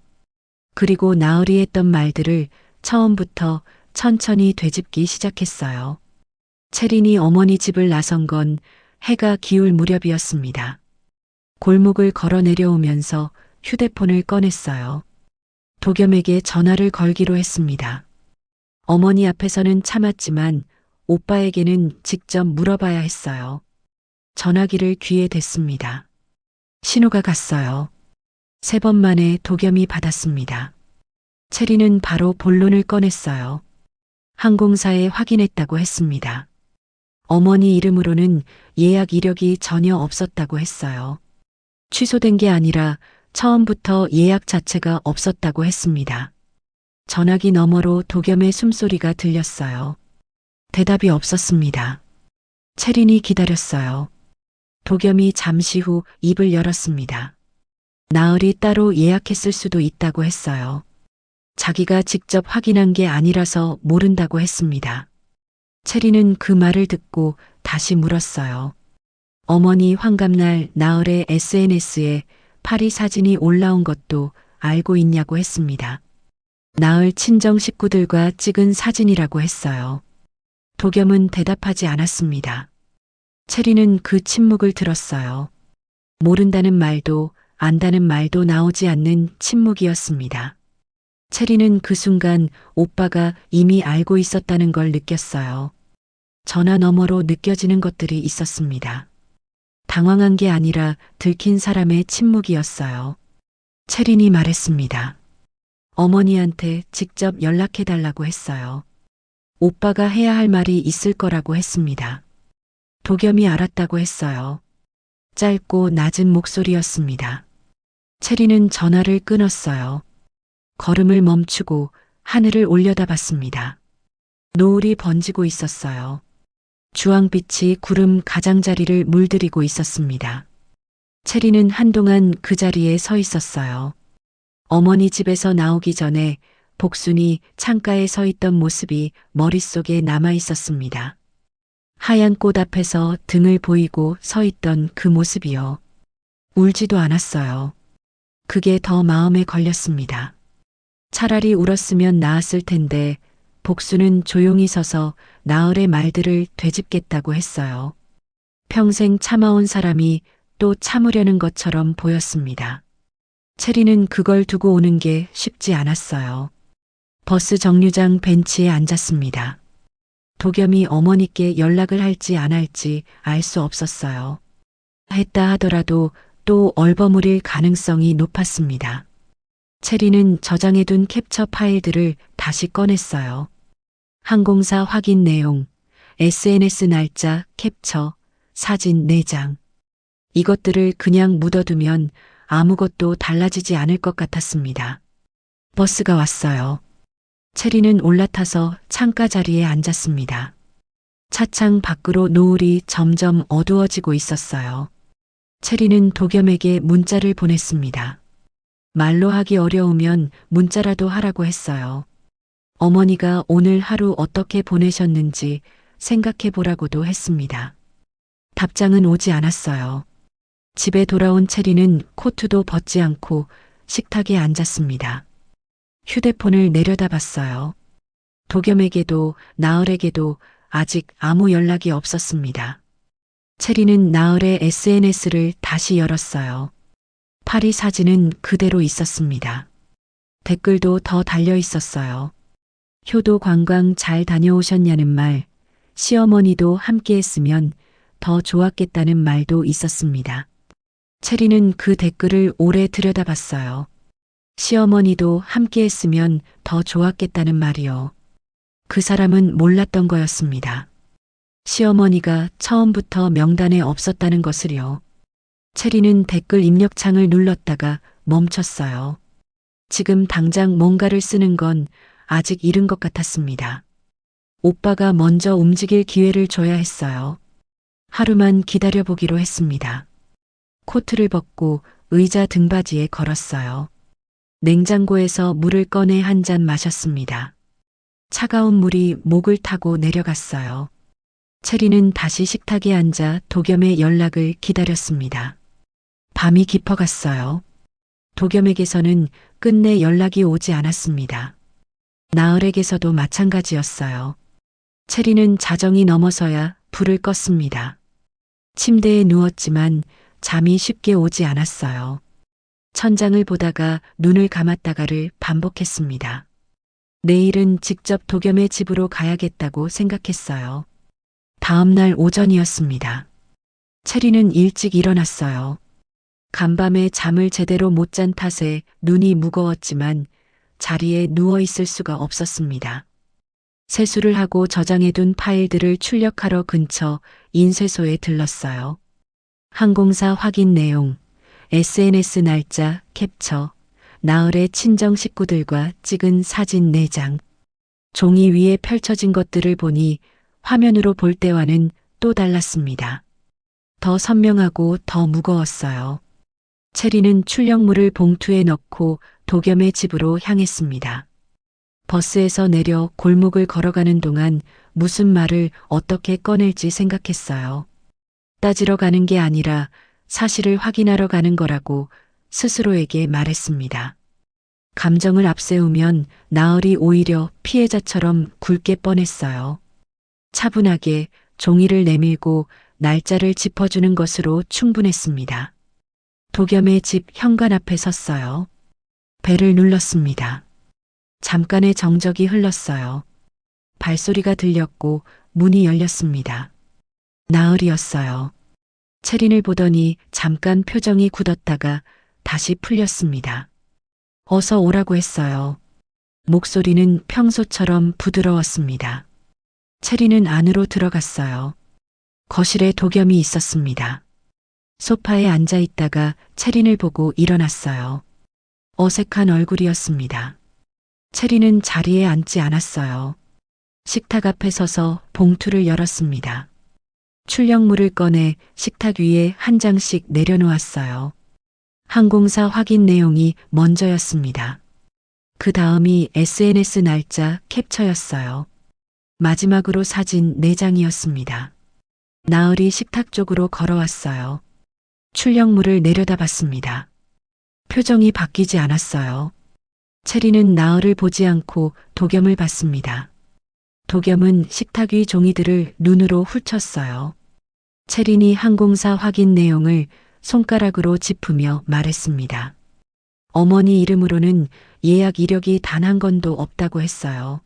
그리고 나으리 했던 말들을 처음부터 천천히 되짚기 시작했어요. 채린이 어머니 집을 나선 건 해가 기울 무렵이었습니다. 골목을 걸어 내려오면서 휴대폰을 꺼냈어요. 도겸에게 전화를 걸기로 했습니다. 어머니 앞에서는 참았지만 오빠에게는 직접 물어봐야 했어요. 전화기를 귀에 댔습니다. 신호가 갔어요. 3번 만에 도겸이 받았습니다. 채리는 바로 본론을 꺼냈어요. 항공사에 확인했다고 했습니다. 어머니 이름으로는 예약 이력이 전혀 없었다고 했어요. 취소된 게 아니라 처음부터 예약 자체가 없었다고 했습니다. 전화기 너머로 도겸의 숨소리가 들렸어요. 대답이 없었습니다. 채린이 기다렸어요. 도겸이 잠시 후 입을 열었습니다. 나으리 따로 예약했을 수도 있다고 했어요. 자기가 직접 확인한 게 아니라서 모른다고 했습니다. 채리는 그 말을 듣고 다시 물었어요. 어머니 환갑날 나을의 SNS에 파리 사진이 올라온 것도 알고 있냐고 했습니다. 나을 친정 식구들과 찍은 사진이라고 했어요. 도겸은 대답하지 않았습니다. 채리는 그 침묵을 들었어요. 모른다는 말도 안다는 말도 나오지 않는 침묵이었습니다. 체리는 그 순간 오빠가 이미 알고 있었다는 걸 느꼈어요. 전화 너머로 느껴지는 것들이 있었습니다. 당황한 게 아니라 들킨 사람의 침묵이었어요. 체린이 말했습니다. 어머니한테 직접 연락해달라고 했어요. 오빠가 해야 할 말이 있을 거라고 했습니다. 도겸이 알았다고 했어요. 짧고 낮은 목소리였습니다. 체리는 전화를 끊었어요. 걸음을 멈추고 하늘을 올려다봤습니다. 노을이 번지고 있었어요. 주황빛이 구름 가장자리를 물들이고 있었습니다. 체리는 한동안 그 자리에 서 있었어요. 어머니 집에서 나오기 전에 복순이 창가에 서 있던 모습이 머릿속에 남아 있었습니다. 하얀 꽃 앞에서 등을 보이고 서 있던 그 모습이요. 울지도 않았어요. 그게 더 마음에 걸렸습니다. 차라리 울었으면 나았을 텐데 복수는 조용히 서서 나을의 말들을 되짚겠다고 했어요. 평생 참아온 사람이 또 참으려는 것처럼 보였습니다. 체리는 그걸 두고 오는 게 쉽지 않았어요. 버스 정류장 벤치에 앉았습니다. 도겸이 어머니께 연락을 할지 안 할지 알 수 없었어요. 했다 하더라도 또 얼버무릴 가능성이 높았습니다. 체리는 저장해둔 캡처 파일들을 다시 꺼냈어요. 항공사 확인 내용, SNS 날짜, 캡처, 사진 4장. 이것들을 그냥 묻어두면 아무것도 달라지지 않을 것 같았습니다. 버스가 왔어요. 체리는 올라타서 창가 자리에 앉았습니다. 차창 밖으로 노을이 점점 어두워지고 있었어요. 체리는 도겸에게 문자를 보냈습니다. 말로 하기 어려우면 문자라도 하라고 했어요. 어머니가 오늘 하루 어떻게 보내셨는지 생각해 보라고도 했습니다. 답장은 오지 않았어요. 집에 돌아온 체리는 코트도 벗지 않고 식탁에 앉았습니다. 휴대폰을 내려다봤어요. 도겸에게도 나을에게도 아직 아무 연락이 없었습니다. 체리는 나을의 SNS를 다시 열었어요. 파리 사진은 그대로 있었습니다. 댓글도 더 달려 있었어요. 효도 관광 잘 다녀오셨냐는 말, 시어머니도 함께 했으면 더 좋았겠다는 말도 있었습니다. 체리는 그 댓글을 오래 들여다봤어요. 시어머니도 함께 했으면 더 좋았겠다는 말이요. 그 사람은 몰랐던 거였습니다. 시어머니가 처음부터 명단에 없었다는 것을요. 체리는 댓글 입력창을 눌렀다가 멈췄어요. 지금 당장 뭔가를 쓰는 건 아직 이른 것 같았습니다. 오빠가 먼저 움직일 기회를 줘야 했어요. 하루만 기다려보기로 했습니다. 코트를 벗고 의자 등받이에 걸었어요. 냉장고에서 물을 꺼내 한 잔 마셨습니다. 차가운 물이 목을 타고 내려갔어요. 체리는 다시 식탁에 앉아 도겸의 연락을 기다렸습니다. 밤이 깊어갔어요. 도겸에게서는 끝내 연락이 오지 않았습니다. 나을에게서도 마찬가지였어요. 체리는 자정이 넘어서야 불을 껐습니다. 침대에 누웠지만 잠이 쉽게 오지 않았어요. 천장을 보다가 눈을 감았다가를 반복했습니다. 내일은 직접 도겸의 집으로 가야겠다고 생각했어요. 다음 날 오전이었습니다. 체리는 일찍 일어났어요. 간밤에 잠을 제대로 못 잔 탓에 눈이 무거웠지만 자리에 누워 있을 수가 없었습니다. 세수를 하고 저장해둔 파일들을 출력하러 근처 인쇄소에 들렀어요. 항공사 확인 내용, SNS 날짜, 캡처, 나을의 친정 식구들과 찍은 사진 4장. 종이 위에 펼쳐진 것들을 보니 화면으로 볼 때와는 또 달랐습니다. 더 선명하고 더 무거웠어요. 체리는 출력물을 봉투에 넣고 도겸의 집으로 향했습니다. 버스에서 내려 골목을 걸어가는 동안 무슨 말을 어떻게 꺼낼지 생각했어요. 따지러 가는 게 아니라 사실을 확인하러 가는 거라고 스스로에게 말했습니다. 감정을 앞세우면 나을이 오히려 피해자처럼 굴게 뻔했어요. 차분하게 종이를 내밀고 날짜를 짚어주는 것으로 충분했습니다. 도겸의 집 현관 앞에 섰어요. 벨을 눌렀습니다. 잠깐의 정적이 흘렀어요. 발소리가 들렸고 문이 열렸습니다. 나으리였어요. 채린을 보더니 잠깐 표정이 굳었다가 다시 풀렸습니다. 어서 오라고 했어요. 목소리는 평소처럼 부드러웠습니다. 채린은 안으로 들어갔어요. 거실에 도겸이 있었습니다. 소파에 앉아 있다가 채린을 보고 일어났어요. 어색한 얼굴이었습니다. 채린은 자리에 앉지 않았어요. 식탁 앞에 서서 봉투를 열었습니다. 출력물을 꺼내 식탁 위에 한 장씩 내려놓았어요. 항공사 확인 내용이 먼저였습니다. 그 다음이 SNS 날짜 캡처였어요. 마지막으로 사진 4장이었습니다. 나으리 식탁 쪽으로 걸어왔어요. 출력물을 내려다봤습니다. 표정이 바뀌지 않았어요. 채린은 나으를 보지 않고 도겸을 봤습니다. 도겸은 식탁 위 종이들을 눈으로 훑었어요. 채린이 항공사 확인 내용을 손가락으로 짚으며 말했습니다. 어머니 이름으로는 예약 이력이 단 한 건도 없다고 했어요.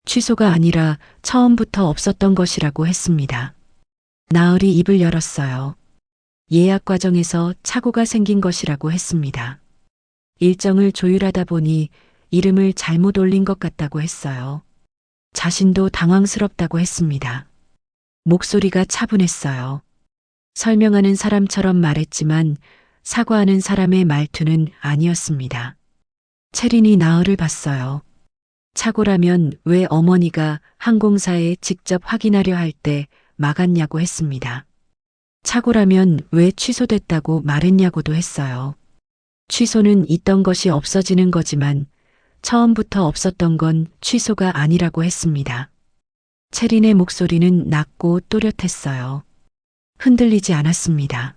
취소가 아니라 처음부터 없었던 것이라고 했습니다. 나으리 입을 열었어요. 예약 과정에서 착오가 생긴 것이라고 했습니다. 일정을 조율하다 보니 이름을 잘못 올린 것 같다고 했어요. 자신도 당황스럽다고 했습니다. 목소리가 차분했어요. 설명하는 사람처럼 말했지만 사과하는 사람의 말투는 아니었습니다. 채린이 나으를 봤어요. 착오라면 왜 어머니가 항공사에 직접 확인하려 할 때 막았냐고 했습니다. 착오라면 왜 취소됐다고 말했냐고도 했어요. 취소는 있던 것이 없어지는 거지만 처음부터 없었던 건 취소가 아니라고 했습니다. 채린의 목소리는 낮고 또렷했어요. 흔들리지 않았습니다.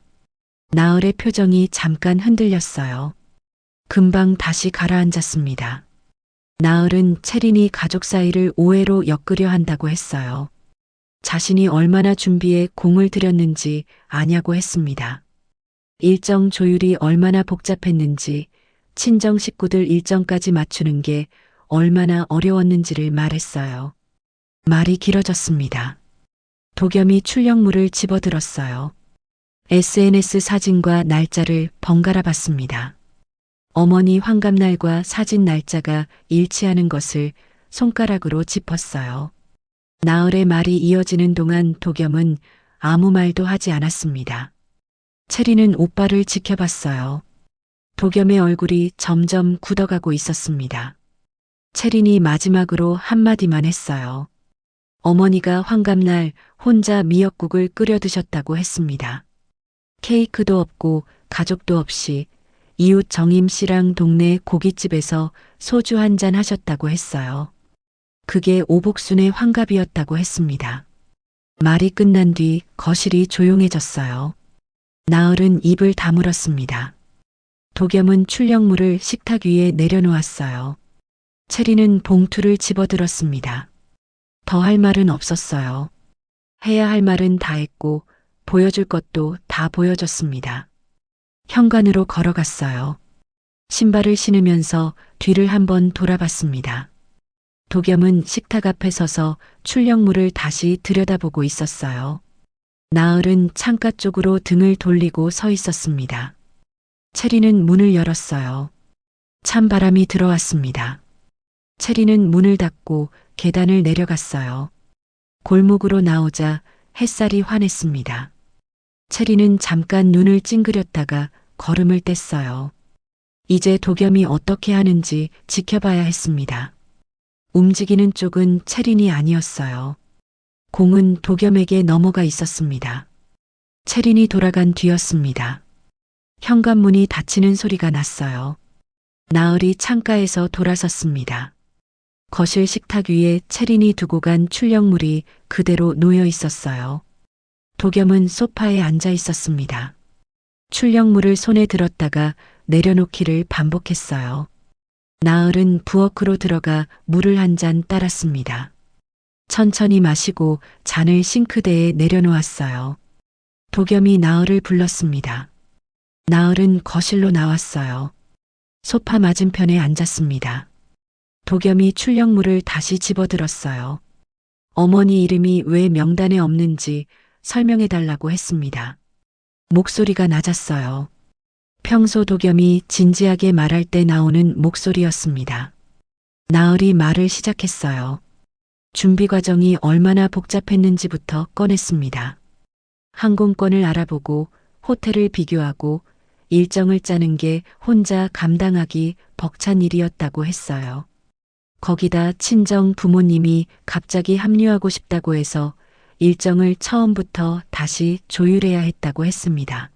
나을의 표정이 잠깐 흔들렸어요. 금방 다시 가라앉았습니다. 나을은 채린이 가족 사이를 오해로 엮으려 한다고 했어요. 자신이 얼마나 준비에 공을 들였는지 아냐고 했습니다. 일정 조율이 얼마나 복잡했는지, 친정 식구들 일정까지 맞추는 게 얼마나 어려웠는지를 말했어요. 말이 길어졌습니다. 도겸이 출력물을 집어들었어요. SNS 사진과 날짜를 번갈아 봤습니다. 어머니 환갑날과 사진 날짜가 일치하는 것을 손가락으로 짚었어요. 나을의 말이 이어지는 동안 도겸은 아무 말도 하지 않았습니다. 채린은 오빠를 지켜봤어요. 도겸의 얼굴이 점점 굳어가고 있었습니다. 채린이 마지막으로 한마디만 했어요. 어머니가 환갑날 혼자 미역국을 끓여 드셨다고 했습니다. 케이크도 없고 가족도 없이 이웃 정임 씨랑 동네 고깃집에서 소주 한 잔 하셨다고 했어요. 그게 오복순의 환갑이었다고 했습니다. 말이 끝난 뒤 거실이 조용해졌어요. 나을은 입을 다물었습니다. 도겸은 출력물을 식탁 위에 내려놓았어요. 채린은 봉투를 집어들었습니다. 더 할 말은 없었어요. 해야 할 말은 다 했고 보여줄 것도 다 보여줬습니다. 현관으로 걸어갔어요. 신발을 신으면서 뒤를 한번 돌아봤습니다. 도겸은 식탁 앞에 서서 출력물을 다시 들여다보고 있었어요. 나을은 창가 쪽으로 등을 돌리고 서 있었습니다. 채린은 문을 열었어요. 찬바람이 들어왔습니다. 채린은 문을 닫고 계단을 내려갔어요. 골목으로 나오자 햇살이 환했습니다. 채린은 잠깐 눈을 찡그렸다가 걸음을 뗐어요. 이제 도겸이 어떻게 하는지 지켜봐야 했습니다. 움직이는 쪽은 채린이 아니었어요. 공은 도겸에게 넘어가 있었습니다. 채린이 돌아간 뒤였습니다. 현관문이 닫히는 소리가 났어요. 나을이 창가에서 돌아섰습니다. 거실 식탁 위에 채린이 두고 간 출력물이 그대로 놓여 있었어요. 도겸은 소파에 앉아 있었습니다. 출력물을 손에 들었다가 내려놓기를 반복했어요. 나을은 부엌으로 들어가 물을 한 잔 따랐습니다. 천천히 마시고 잔을 싱크대에 내려놓았어요. 도겸이 나을을 불렀습니다. 나을은 거실로 나왔어요. 소파 맞은편에 앉았습니다. 도겸이 출력물을 다시 집어들었어요. 어머니 이름이 왜 명단에 없는지 설명해 달라고 했습니다. 목소리가 낮았어요. 평소 도겸이 진지하게 말할 때 나오는 목소리였습니다. 나으리 말을 시작했어요. 준비 과정이 얼마나 복잡했는지부터 꺼냈습니다. 항공권을 알아보고 호텔을 비교하고 일정을 짜는 게 혼자 감당하기 벅찬 일이었다고 했어요. 거기다 친정 부모님이 갑자기 합류하고 싶다고 해서 일정을 처음부터 다시 조율해야 했다고 했습니다.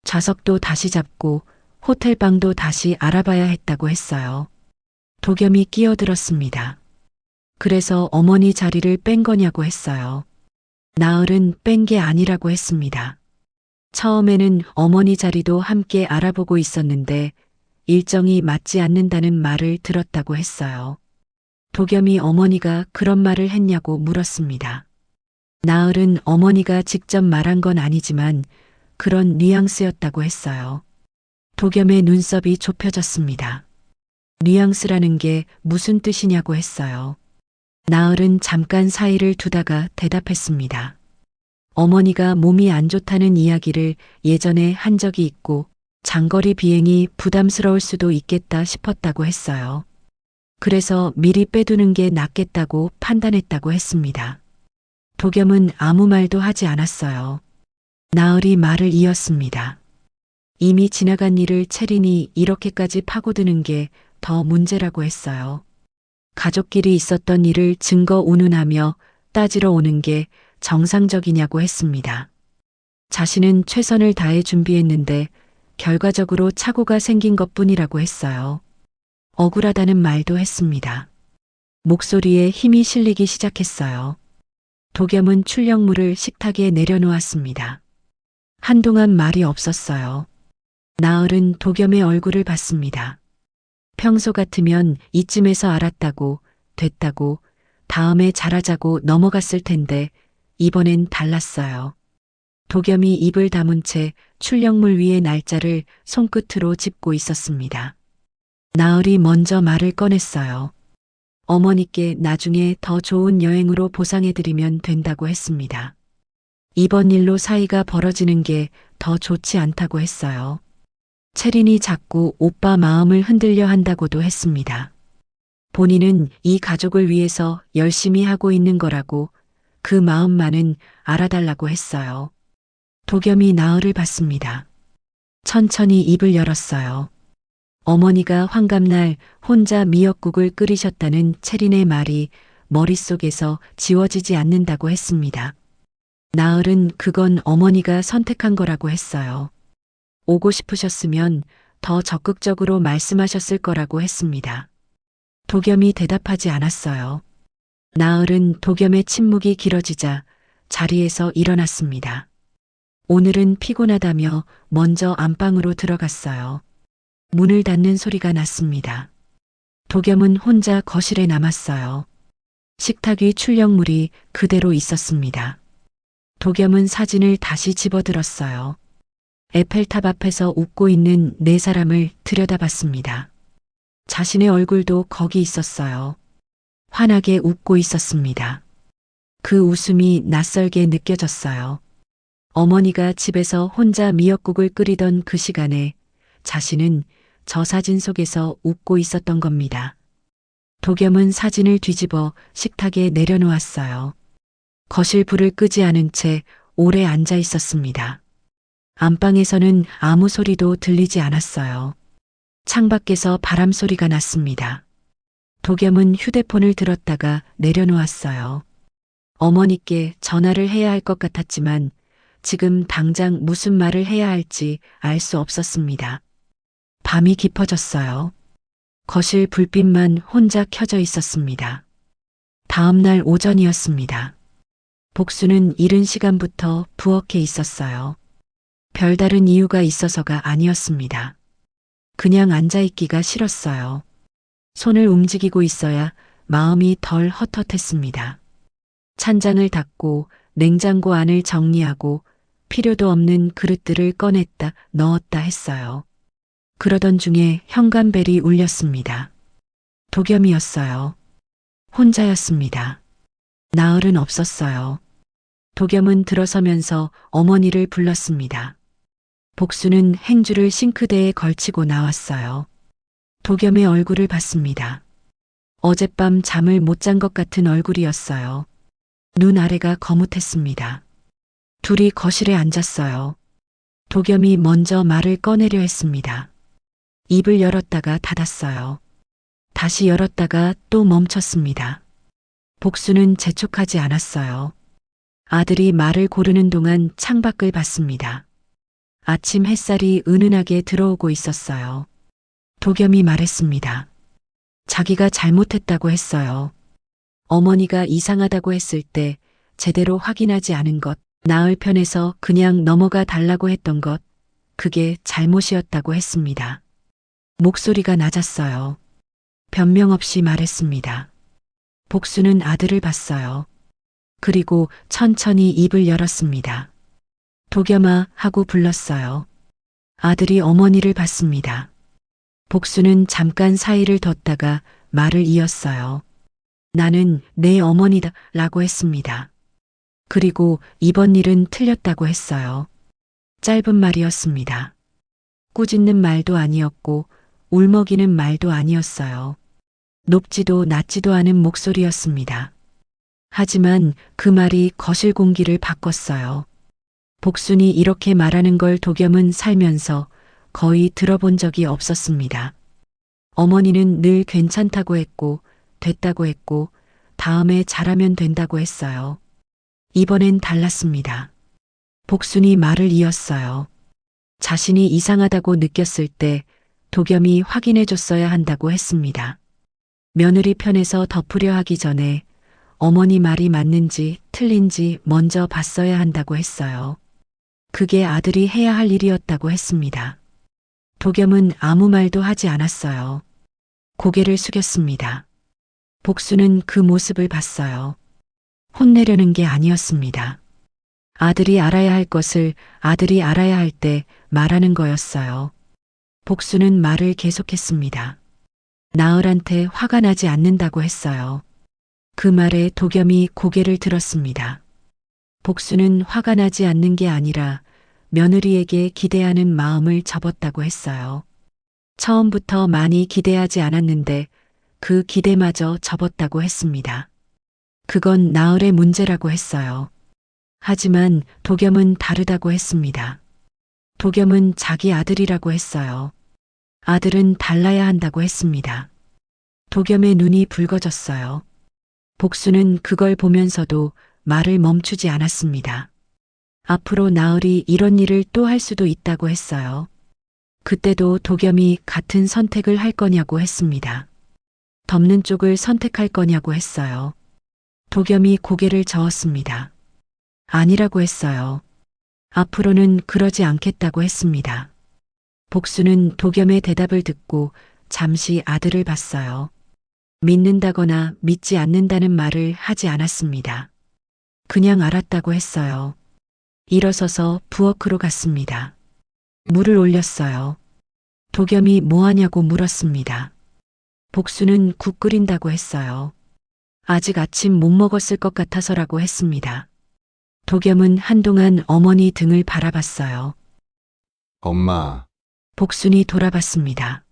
좌석도 다시 잡고 호텔방도 다시 알아봐야 했다고 했어요. 도겸이 끼어들었습니다. 그래서 어머니 자리를 뺀 거냐고 했어요. 나을은 뺀 게 아니라고 했습니다. 처음에는 어머니 자리도 함께 알아보고 있었는데 일정이 맞지 않는다는 말을 들었다고 했어요. 도겸이 어머니가 그런 말을 했냐고 물었습니다. 나을은 어머니가 직접 말한 건 아니지만 그런 뉘앙스였다고 했어요. 도겸의 눈썹이 좁혀졌습니다. 뉘앙스라는 게 무슨 뜻이냐고 했어요. 나을은 잠깐 사이를 두다가 대답했습니다. 어머니가 몸이 안 좋다는 이야기를 예전에 한 적이 있고 장거리 비행이 부담스러울 수도 있겠다 싶었다고 했어요. 그래서 미리 빼두는 게 낫겠다고 판단했다고 했습니다. 도겸은 아무 말도 하지 않았어요. 나을이 말을 이었습니다. 이미 지나간 일을 채린이 이렇게까지 파고드는 게 더 문제라고 했어요. 가족끼리 있었던 일을 증거 운운하며 따지러 오는 게 정상적이냐고 했습니다. 자신은 최선을 다해 준비했는데 결과적으로 착오가 생긴 것뿐이라고 했어요. 억울하다는 말도 했습니다. 목소리에 힘이 실리기 시작했어요. 도겸은 출력물을 식탁에 내려놓았습니다. 한동안 말이 없었어요. 나을은 도겸의 얼굴을 봤습니다. 평소 같으면 이쯤에서 알았다고, 됐다고, 다음에 잘하자고 넘어갔을 텐데 이번엔 달랐어요. 도겸이 입을 다문 채 출력물 위의 날짜를 손끝으로 짚고 있었습니다. 나을이 먼저 말을 꺼냈어요. 어머니께 나중에 더 좋은 여행으로 보상해드리면 된다고 했습니다. 이번 일로 사이가 벌어지는 게 더 좋지 않다고 했어요. 채린이 자꾸 오빠 마음을 흔들려 한다고도 했습니다. 본인은 이 가족을 위해서 열심히 하고 있는 거라고 그 마음만은 알아달라고 했어요. 도겸이 나을을 봤습니다. 천천히 입을 열었어요. 어머니가 환갑날 혼자 미역국을 끓이셨다는 채린의 말이 머릿속에서 지워지지 않는다고 했습니다. 나을은 그건 어머니가 선택한 거라고 했어요. 오고 싶으셨으면 더 적극적으로 말씀하셨을 거라고 했습니다. 도겸이 대답하지 않았어요. 나을은 도겸의 침묵이 길어지자 자리에서 일어났습니다. 오늘은 피곤하다며 먼저 안방으로 들어갔어요. 문을 닫는 소리가 났습니다. 도겸은 혼자 거실에 남았어요. 식탁 위 출력물이 그대로 있었습니다. 도겸은 사진을 다시 집어들었어요. 에펠탑 앞에서 웃고 있는 네 사람을 들여다봤습니다. 자신의 얼굴도 거기 있었어요. 환하게 웃고 있었습니다. 그 웃음이 낯설게 느껴졌어요. 어머니가 집에서 혼자 미역국을 끓이던 그 시간에 자신은 저 사진 속에서 웃고 있었던 겁니다. 도겸은 사진을 뒤집어 식탁에 내려놓았어요. 거실 불을 끄지 않은 채 오래 앉아 있었습니다. 안방에서는 아무 소리도 들리지 않았어요. 창밖에서 바람 소리가 났습니다. 도겸은 휴대폰을 들었다가 내려놓았어요. 어머니께 전화를 해야 할 것 같았지만 지금 당장 무슨 말을 해야 할지 알 수 없었습니다. 밤이 깊어졌어요. 거실 불빛만 혼자 켜져 있었습니다. 다음 날 오전이었습니다. 복수는 이른 시간부터 부엌에 있었어요. 별다른 이유가 있어서가 아니었습니다. 그냥 앉아있기가 싫었어요. 손을 움직이고 있어야 마음이 덜 헛헛했습니다. 찬장을 닫고 냉장고 안을 정리하고 필요도 없는 그릇들을 꺼냈다 넣었다 했어요. 그러던 중에 현관벨이 울렸습니다. 도겸이었어요. 혼자였습니다. 나흘은 없었어요. 도겸은 들어서면서 어머니를 불렀습니다. 복수는 행주를 싱크대에 걸치고 나왔어요. 도겸의 얼굴을 봤습니다. 어젯밤 잠을 못 잔 것 같은 얼굴이었어요. 눈 아래가 거뭇했습니다. 둘이 거실에 앉았어요. 도겸이 먼저 말을 꺼내려 했습니다. 입을 열었다가 닫았어요. 다시 열었다가 또 멈췄습니다. 복수는 재촉하지 않았어요. 아들이 말을 고르는 동안 창밖을 봤습니다. 아침 햇살이 은은하게 들어오고 있었어요. 도겸이 말했습니다. 자기가 잘못했다고 했어요. 어머니가 이상하다고 했을 때 제대로 확인하지 않은 것, 나을 편에서 그냥 넘어가 달라고 했던 것, 그게 잘못이었다고 했습니다. 목소리가 낮았어요. 변명 없이 말했습니다. 복수는 아들을 봤어요. 그리고 천천히 입을 열었습니다. 도겸아 하고 불렀어요. 아들이 어머니를 봤습니다. 복수는 잠깐 사이를 뒀다가 말을 이었어요. 나는 내 어머니다 라고 했습니다. 그리고 이번 일은 틀렸다고 했어요. 짧은 말이었습니다. 꾸짖는 말도 아니었고 울먹이는 말도 아니었어요. 높지도 낮지도 않은 목소리였습니다. 하지만 그 말이 거실 공기를 바꿨어요. 복순이 이렇게 말하는 걸 도겸은 살면서 거의 들어본 적이 없었습니다. 어머니는 늘 괜찮다고 했고, 됐다고 했고, 다음에 잘하면 된다고 했어요. 이번엔 달랐습니다. 복순이 말을 이었어요. 자신이 이상하다고 느꼈을 때 도겸이 확인해 줬어야 한다고 했습니다. 며느리 편에서 덮으려 하기 전에 어머니 말이 맞는지 틀린지 먼저 봤어야 한다고 했어요. 그게 아들이 해야 할 일이었다고 했습니다. 도겸은 아무 말도 하지 않았어요. 고개를 숙였습니다. 복수는 그 모습을 봤어요. 혼내려는 게 아니었습니다. 아들이 알아야 할 것을 아들이 알아야 할 때 말하는 거였어요. 복수는 말을 계속했습니다. 나을한테 화가 나지 않는다고 했어요. 그 말에 도겸이 고개를 들었습니다. 복수는 화가 나지 않는 게 아니라 며느리에게 기대하는 마음을 접었다고 했어요. 처음부터 많이 기대하지 않았는데 그 기대마저 접었다고 했습니다. 그건 나을의 문제라고 했어요. 하지만 도겸은 다르다고 했습니다. 도겸은 자기 아들이라고 했어요. 아들은 달라야 한다고 했습니다. 도겸의 눈이 붉어졌어요. 복수는 그걸 보면서도 말을 멈추지 않았습니다. 앞으로 나을이 이런 일을 또 할 수도 있다고 했어요. 그때도 도겸이 같은 선택을 할 거냐고 했습니다. 덮는 쪽을 선택할 거냐고 했어요. 도겸이 고개를 저었습니다. 아니라고 했어요. 앞으로는 그러지 않겠다고 했습니다. 복수는 도겸의 대답을 듣고 잠시 아들을 봤어요. 믿는다거나 믿지 않는다는 말을 하지 않았습니다. 그냥 알았다고 했어요. 일어서서 부엌으로 갔습니다. 물을 올렸어요. 도겸이 뭐 하냐고 물었습니다. 복수는 국 끓인다고 했어요. 아직 아침 못 먹었을 것 같아서라고 했습니다. 도겸은 한동안 어머니 등을 바라봤어요. 엄마, 복순이 돌아봤습니다.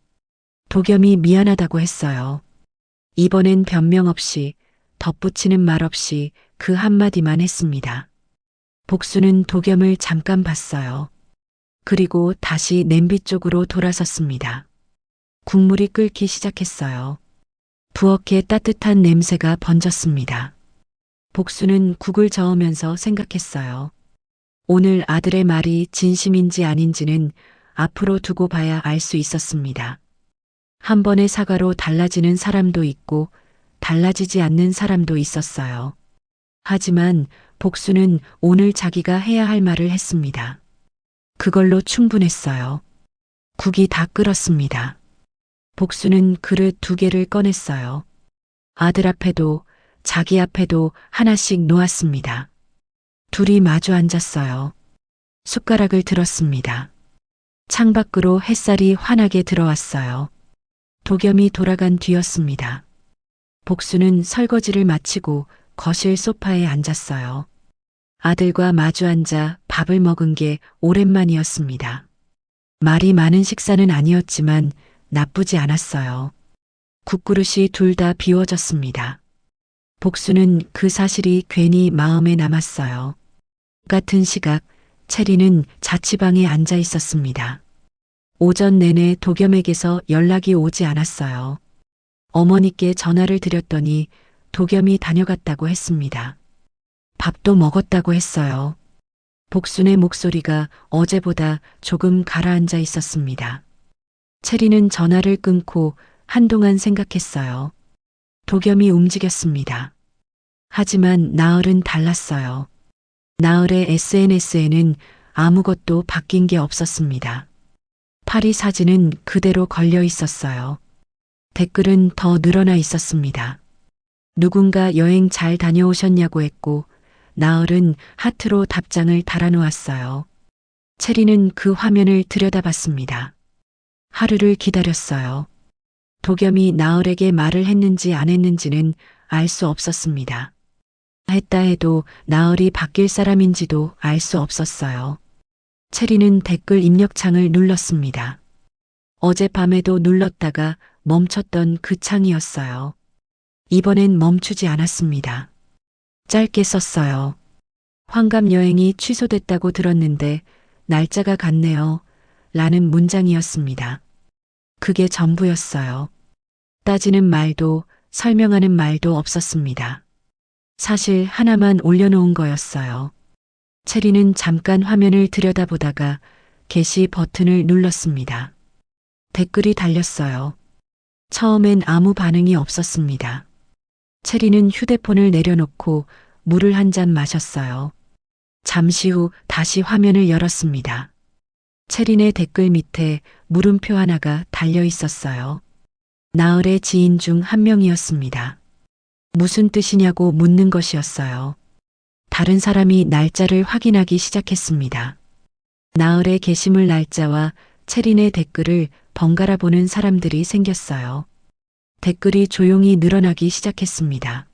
도겸이 미안하다고 했어요. 이번엔 변명 없이 덧붙이는 말 없이 그 한마디만 했습니다. 복수는 도겸을 잠깐 봤어요. 그리고 다시 냄비 쪽으로 돌아섰습니다. 국물이 끓기 시작했어요. 부엌에 따뜻한 냄새가 번졌습니다. 복수는 국을 저으면서 생각했어요. 오늘 아들의 말이 진심인지 아닌지는 앞으로 두고 봐야 알 수 있었습니다. 한 번의 사과로 달라지는 사람도 있고 달라지지 않는 사람도 있었어요. 하지만 복수는 오늘 자기가 해야 할 말을 했습니다. 그걸로 충분했어요. 국이 다 끓었습니다. 복수는 그릇 2개를 꺼냈어요. 아들 앞에도 자기 앞에도 하나씩 놓았습니다. 둘이 마주 앉았어요. 숟가락을 들었습니다. 창밖으로 햇살이 환하게 들어왔어요. 도겸이 돌아간 뒤였습니다. 복수는 설거지를 마치고 거실 소파에 앉았어요. 아들과 마주 앉아 밥을 먹은 게 오랜만이었습니다. 말이 많은 식사는 아니었지만 나쁘지 않았어요. 국그릇이 둘 다 비워졌습니다. 복수는 그 사실이 괜히 마음에 남았어요. 같은 시각 체리는 자취방에 앉아 있었습니다. 오전 내내 도겸에게서 연락이 오지 않았어요. 어머니께 전화를 드렸더니 도겸이 다녀갔다고 했습니다. 밥도 먹었다고 했어요. 복순의 목소리가 어제보다 조금 가라앉아 있었습니다. 체리는 전화를 끊고 한동안 생각했어요. 도겸이 움직였습니다. 하지만 나을은 달랐어요. 나을의 SNS에는 아무것도 바뀐 게 없었습니다. 파리 사진은 그대로 걸려 있었어요. 댓글은 더 늘어나 있었습니다. 누군가 여행 잘 다녀오셨냐고 했고 나을은 하트로 답장을 달아놓았어요. 체리는 그 화면을 들여다봤습니다. 하루를 기다렸어요. 도겸이 나을에게 말을 했는지 안 했는지는 알 수 없었습니다. 했다 해도 나을이 바뀔 사람인지도 알 수 없었어요. 체리는 댓글 입력창을 눌렀습니다. 어젯밤에도 눌렀다가 멈췄던 그 창이었어요. 이번엔 멈추지 않았습니다. 짧게 썼어요. 환갑 여행이 취소됐다고 들었는데 날짜가 같네요. 라는 문장이었습니다. 그게 전부였어요. 따지는 말도 설명하는 말도 없었습니다. 사실 하나만 올려놓은 거였어요. 체리는 잠깐 화면을 들여다보다가 게시 버튼을 눌렀습니다. 댓글이 달렸어요. 처음엔 아무 반응이 없었습니다. 체리는 휴대폰을 내려놓고 물을 한 잔 마셨어요. 잠시 후 다시 화면을 열었습니다. 체린의 댓글 밑에 물음표 하나가 달려 있었어요. 나을의 지인 중 한 명이었습니다. 무슨 뜻이냐고 묻는 것이었어요. 다른 사람이 날짜를 확인하기 시작했습니다. 나을의 게시물 날짜와 체린의 댓글을 번갈아 보는 사람들이 생겼어요. 댓글이 조용히 늘어나기 시작했습니다.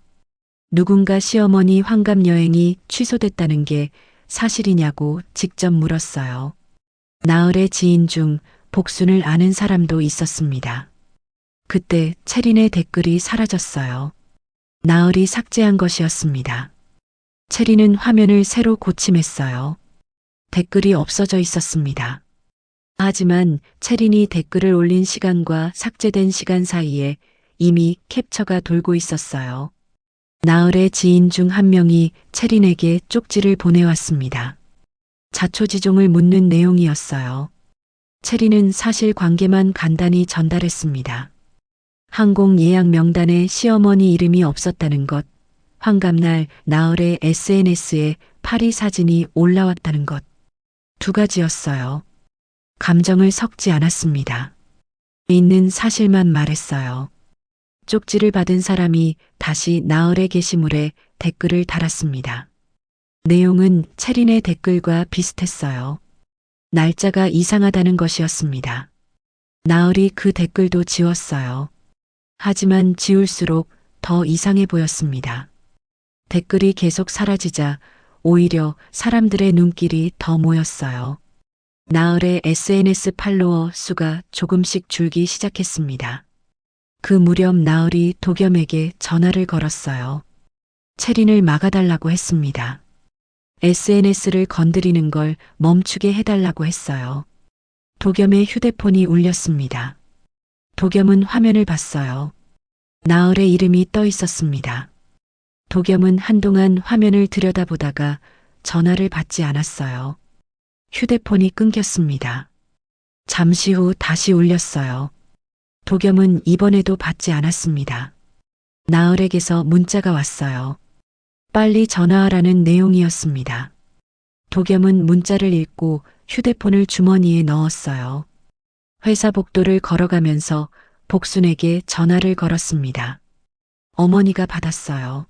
누군가 시어머니 환갑 여행이 취소됐다는 게 사실이냐고 직접 물었어요. 나을의 지인 중 복순을 아는 사람도 있었습니다. 그때 체린의 댓글이 사라졌어요. 나을이 삭제한 것이었습니다. 체린은 화면을 새로 고침했어요. 댓글이 없어져 있었습니다. 하지만 체린이 댓글을 올린 시간과 삭제된 시간 사이에 이미 캡처가 돌고 있었어요. 나을의 지인 중 한 명이 체린에게 쪽지를 보내왔습니다. 자초지종을 묻는 내용이었어요. 체린은 사실관계만 간단히 전달했습니다. 항공 예약 명단에 시어머니 이름이 없었다는 것, 환갑날 나을의 SNS에 파리 사진이 올라왔다는 것. 두 가지였어요. 감정을 섞지 않았습니다. 있는 사실만 말했어요. 쪽지를 받은 사람이 다시 나을의 게시물에 댓글을 달았습니다. 내용은 체린의 댓글과 비슷했어요. 날짜가 이상하다는 것이었습니다. 나을이 그 댓글도 지웠어요. 하지만 지울수록 더 이상해 보였습니다. 댓글이 계속 사라지자 오히려 사람들의 눈길이 더 모였어요. 나을의 SNS 팔로워 수가 조금씩 줄기 시작했습니다. 그 무렵 나을이 도겸에게 전화를 걸었어요. 체린을 막아달라고 했습니다. SNS를 건드리는 걸 멈추게 해달라고 했어요. 도겸의 휴대폰이 울렸습니다. 도겸은 화면을 봤어요. 나을의 이름이 떠 있었습니다. 도겸은 한동안 화면을 들여다보다가 전화를 받지 않았어요. 휴대폰이 끊겼습니다. 잠시 후 다시 울렸어요. 도겸은 이번에도 받지 않았습니다. 나을에게서 문자가 왔어요. 빨리 전화하라는 내용이었습니다. 도겸은 문자를 읽고 휴대폰을 주머니에 넣었어요. 회사 복도를 걸어가면서 복순에게 전화를 걸었습니다. 어머니가 받았어요.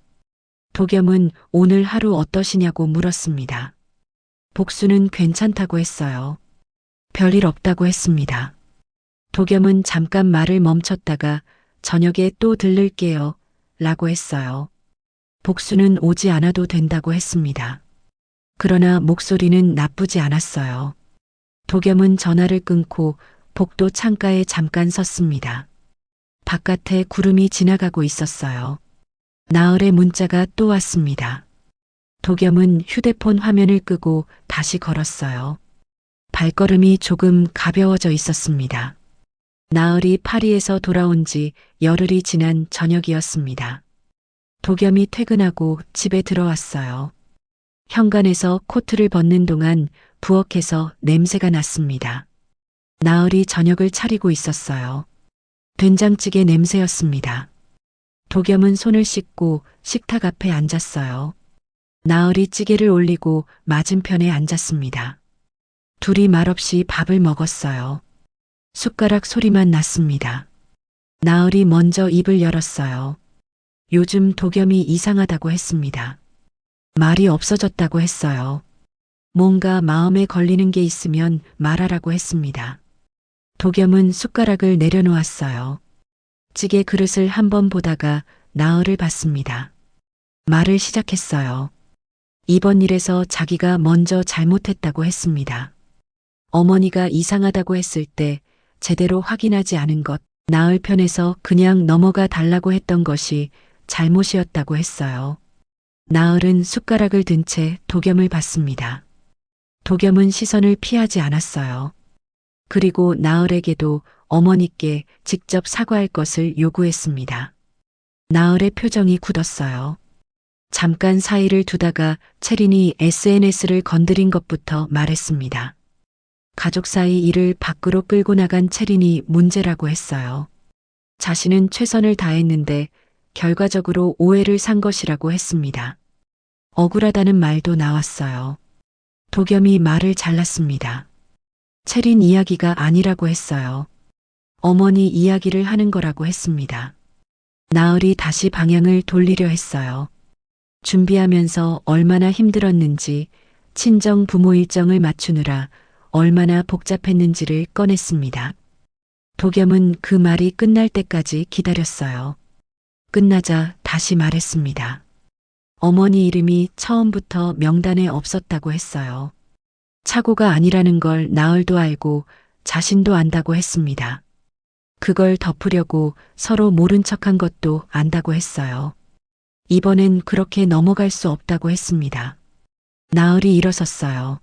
도겸은 오늘 하루 어떠시냐고 물었습니다. 복순은 괜찮다고 했어요. 별일 없다고 했습니다. 도겸은 잠깐 말을 멈췄다가 저녁에 또 들를게요. 라고 했어요. 복수는 오지 않아도 된다고 했습니다. 그러나 목소리는 나쁘지 않았어요. 도겸은 전화를 끊고 복도 창가에 잠깐 섰습니다. 바깥에 구름이 지나가고 있었어요. 나을의 문자가 또 왔습니다. 도겸은 휴대폰 화면을 끄고 다시 걸었어요. 발걸음이 조금 가벼워져 있었습니다. 나을이 파리에서 돌아온 지 열흘이 지난 저녁이었습니다. 도겸이 퇴근하고 집에 들어왔어요. 현관에서 코트를 벗는 동안 부엌에서 냄새가 났습니다. 나을이 저녁을 차리고 있었어요. 된장찌개 냄새였습니다. 도겸은 손을 씻고 식탁 앞에 앉았어요. 나을이 찌개를 올리고 맞은편에 앉았습니다. 둘이 말없이 밥을 먹었어요. 숟가락 소리만 났습니다. 나을이 먼저 입을 열었어요. 요즘 도겸이 이상하다고 했습니다. 말이 없어졌다고 했어요. 뭔가 마음에 걸리는 게 있으면 말하라고 했습니다. 도겸은 숟가락을 내려놓았어요. 찌개 그릇을 한번 보다가 나을을 봤습니다. 말을 시작했어요. 이번 일에서 자기가 먼저 잘못했다고 했습니다. 어머니가 이상하다고 했을 때 제대로 확인하지 않은 것, 나을 편에서 그냥 넘어가 달라고 했던 것이 잘못이었다고 했어요. 나을은 숟가락을 든 채 도겸을 봤습니다. 도겸은 시선을 피하지 않았어요. 그리고 나을에게도 어머니께 직접 사과할 것을 요구했습니다. 나을의 표정이 굳었어요. 잠깐 사이를 두다가 채린이 SNS를 건드린 것부터 말했습니다. 가족 사이 일을 밖으로 끌고 나간 채린이 문제라고 했어요. 자신은 최선을 다했는데 결과적으로 오해를 산 것이라고 했습니다. 억울하다는 말도 나왔어요. 도겸이 말을 잘랐습니다. 채린 이야기가 아니라고 했어요. 어머니 이야기를 하는 거라고 했습니다. 나을이 다시 방향을 돌리려 했어요. 준비하면서 얼마나 힘들었는지, 친정 부모 일정을 맞추느라 얼마나 복잡했는지를 꺼냈습니다. 도겸은 그 말이 끝날 때까지 기다렸어요. 끝나자 다시 말했습니다. 어머니 이름이 처음부터 명단에 없었다고 했어요. 착오가 아니라는 걸 나을도 알고 자신도 안다고 했습니다. 그걸 덮으려고 서로 모른 척한 것도 안다고 했어요. 이번엔 그렇게 넘어갈 수 없다고 했습니다. 나을이 일어섰어요.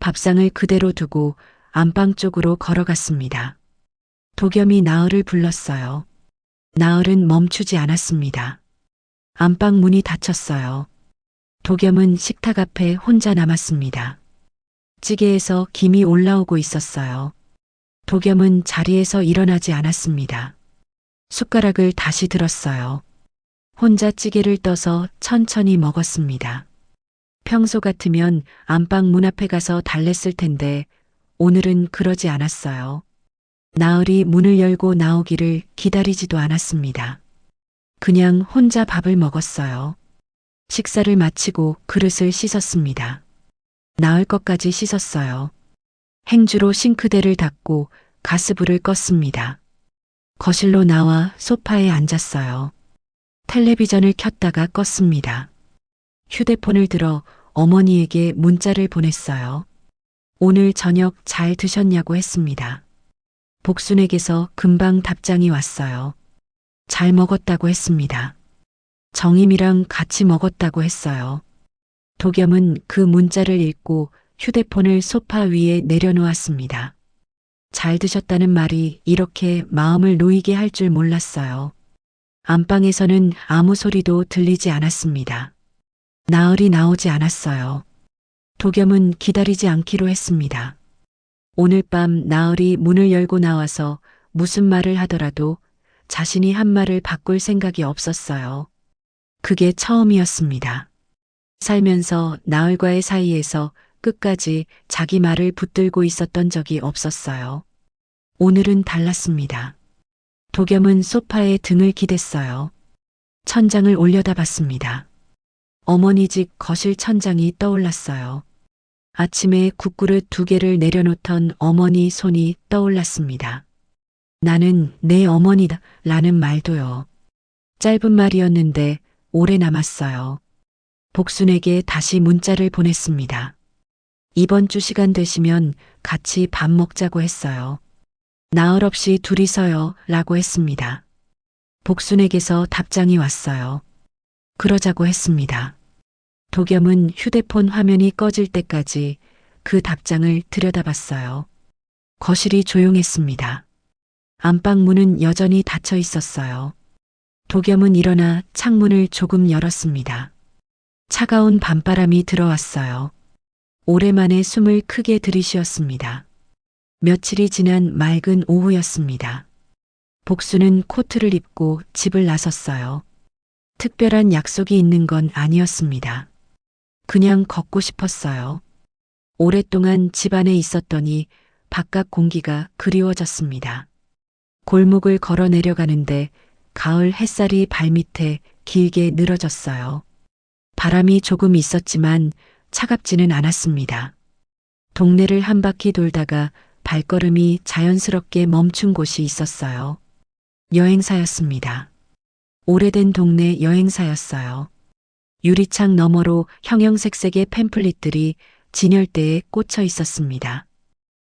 밥상을 그대로 두고 안방 쪽으로 걸어갔습니다. 도겸이 나을을 불렀어요. 나을은 멈추지 않았습니다. 안방 문이 닫혔어요. 도겸은 식탁 앞에 혼자 남았습니다. 찌개에서 김이 올라오고 있었어요. 도겸은 자리에서 일어나지 않았습니다. 숟가락을 다시 들었어요. 혼자 찌개를 떠서 천천히 먹었습니다. 평소 같으면 안방 문 앞에 가서 달랬을 텐데 오늘은 그러지 않았어요. 나을이 문을 열고 나오기를 기다리지도 않았습니다. 그냥 혼자 밥을 먹었어요. 식사를 마치고 그릇을 씻었습니다. 나을 것까지 씻었어요. 행주로 싱크대를 닫고 가스불을 껐습니다. 거실로 나와 소파에 앉았어요. 텔레비전을 켰다가 껐습니다. 휴대폰을 들어 어머니에게 문자를 보냈어요. 오늘 저녁 잘 드셨냐고 했습니다. 복순에게서 금방 답장이 왔어요. 잘 먹었다고 했습니다. 정임이랑 같이 먹었다고 했어요. 도겸은 그 문자를 읽고 휴대폰을 소파 위에 내려놓았습니다. 잘 드셨다는 말이 이렇게 마음을 놓이게 할 줄 몰랐어요. 안방에서는 아무 소리도 들리지 않았습니다. 나을이 나오지 않았어요. 도겸은 기다리지 않기로 했습니다. 오늘 밤 나을이 문을 열고 나와서 무슨 말을 하더라도 자신이 한 말을 바꿀 생각이 없었어요. 그게 처음이었습니다. 살면서 나을과의 사이에서 끝까지 자기 말을 붙들고 있었던 적이 없었어요. 오늘은 달랐습니다. 도겸은 소파에 등을 기댔어요. 천장을 올려다봤습니다. 어머니 집 거실 천장이 떠올랐어요. 아침에 국그릇 2개를 내려놓던 어머니 손이 떠올랐습니다. 나는 내 어머니다 라는 말도요. 짧은 말이었는데 오래 남았어요. 복순에게 다시 문자를 보냈습니다. 이번 주 시간 되시면 같이 밥 먹자고 했어요. 나흘 없이 둘이서요 라고 했습니다. 복순에게서 답장이 왔어요. 그러자고 했습니다. 도겸은 휴대폰 화면이 꺼질 때까지 그 답장을 들여다봤어요. 거실이 조용했습니다. 안방 문은 여전히 닫혀 있었어요. 도겸은 일어나 창문을 조금 열었습니다. 차가운 밤바람이 들어왔어요. 오랜만에 숨을 크게 들이쉬었습니다. 며칠이 지난 맑은 오후였습니다. 복수는 코트를 입고 집을 나섰어요. 특별한 약속이 있는 건 아니었습니다. 그냥 걷고 싶었어요. 오랫동안 집 안에 있었더니 바깥 공기가 그리워졌습니다. 골목을 걸어 내려가는데 가을 햇살이 발밑에 길게 늘어졌어요. 바람이 조금 있었지만 차갑지는 않았습니다. 동네를 한 바퀴 돌다가 발걸음이 자연스럽게 멈춘 곳이 있었어요. 여행사였습니다. 오래된 동네 여행사였어요. 유리창 너머로 형형색색의 팸플릿들이 진열대에 꽂혀 있었습니다.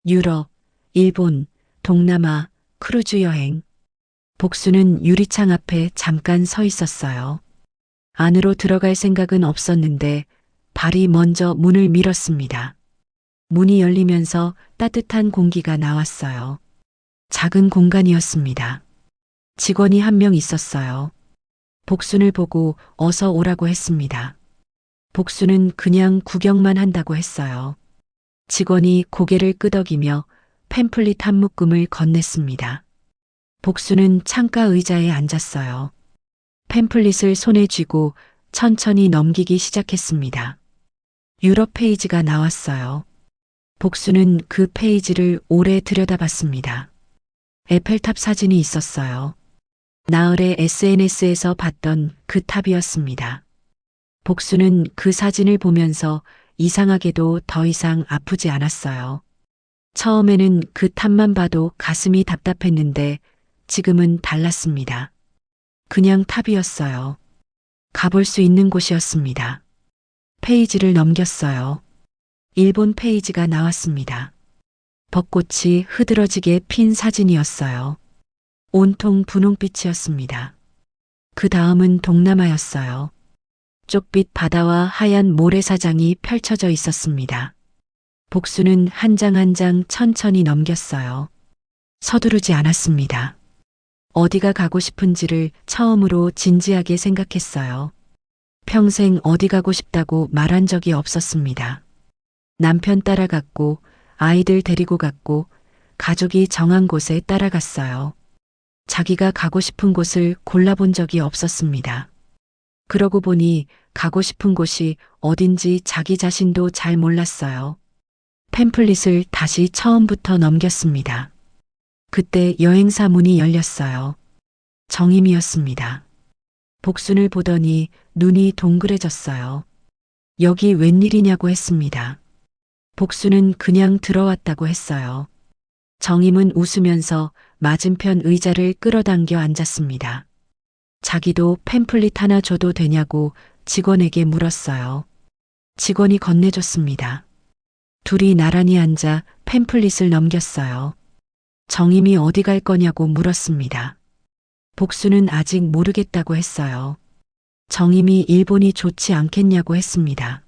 유럽, 일본, 동남아, 크루즈 여행. 복수는 유리창 앞에 잠깐 서 있었어요. 안으로 들어갈 생각은 없었는데 발이 먼저 문을 밀었습니다. 문이 열리면서 따뜻한 공기가 나왔어요. 작은 공간이었습니다. 직원이 한 명 있었어요. 복순을 보고 어서 오라고 했습니다. 복순은 그냥 구경만 한다고 했어요. 직원이 고개를 끄덕이며 팸플릿 한 묶음을 건넸습니다. 복순은 창가 의자에 앉았어요. 팸플릿을 손에 쥐고 천천히 넘기기 시작했습니다. 유럽 페이지가 나왔어요. 복수는 그 페이지를 오래 들여다봤습니다. 에펠탑 사진이 있었어요. 나흘에 SNS에서 봤던 그 탑이었습니다. 복수는 그 사진을 보면서 이상하게도 더 이상 아프지 않았어요. 처음에는 그 탑만 봐도 가슴이 답답했는데 지금은 달랐습니다. 그냥 탑이었어요. 가볼 수 있는 곳이었습니다. 페이지를 넘겼어요. 일본 페이지가 나왔습니다. 벚꽃이 흐드러지게 핀 사진이었어요. 온통 분홍빛이었습니다. 그 다음은 동남아였어요. 쪽빛 바다와 하얀 모래사장이 펼쳐져 있었습니다. 복수는 한 장 한 장 천천히 넘겼어요. 서두르지 않았습니다. 어디가 가고 싶은지를 처음으로 진지하게 생각했어요. 평생 어디 가고 싶다고 말한 적이 없었습니다. 남편 따라갔고, 아이들 데리고 갔고, 가족이 정한 곳에 따라갔어요. 자기가 가고 싶은 곳을 골라본 적이 없었습니다. 그러고 보니 가고 싶은 곳이 어딘지 자기 자신도 잘 몰랐어요. 팸플릿을 다시 처음부터 넘겼습니다. 그때 여행사 문이 열렸어요. 정임이었습니다. 복순을 보더니 눈이 동그래졌어요. 여기 웬일이냐고 했습니다. 복순은 그냥 들어왔다고 했어요. 정임은 웃으면서 맞은편 의자를 끌어당겨 앉았습니다. 자기도 팸플릿 하나 줘도 되냐고 직원에게 물었어요. 직원이 건네줬습니다. 둘이 나란히 앉아 팸플릿을 넘겼어요. 정임이 어디 갈 거냐고 물었습니다. 복수는 아직 모르겠다고 했어요. 정임이 일본이 좋지 않겠냐고 했습니다.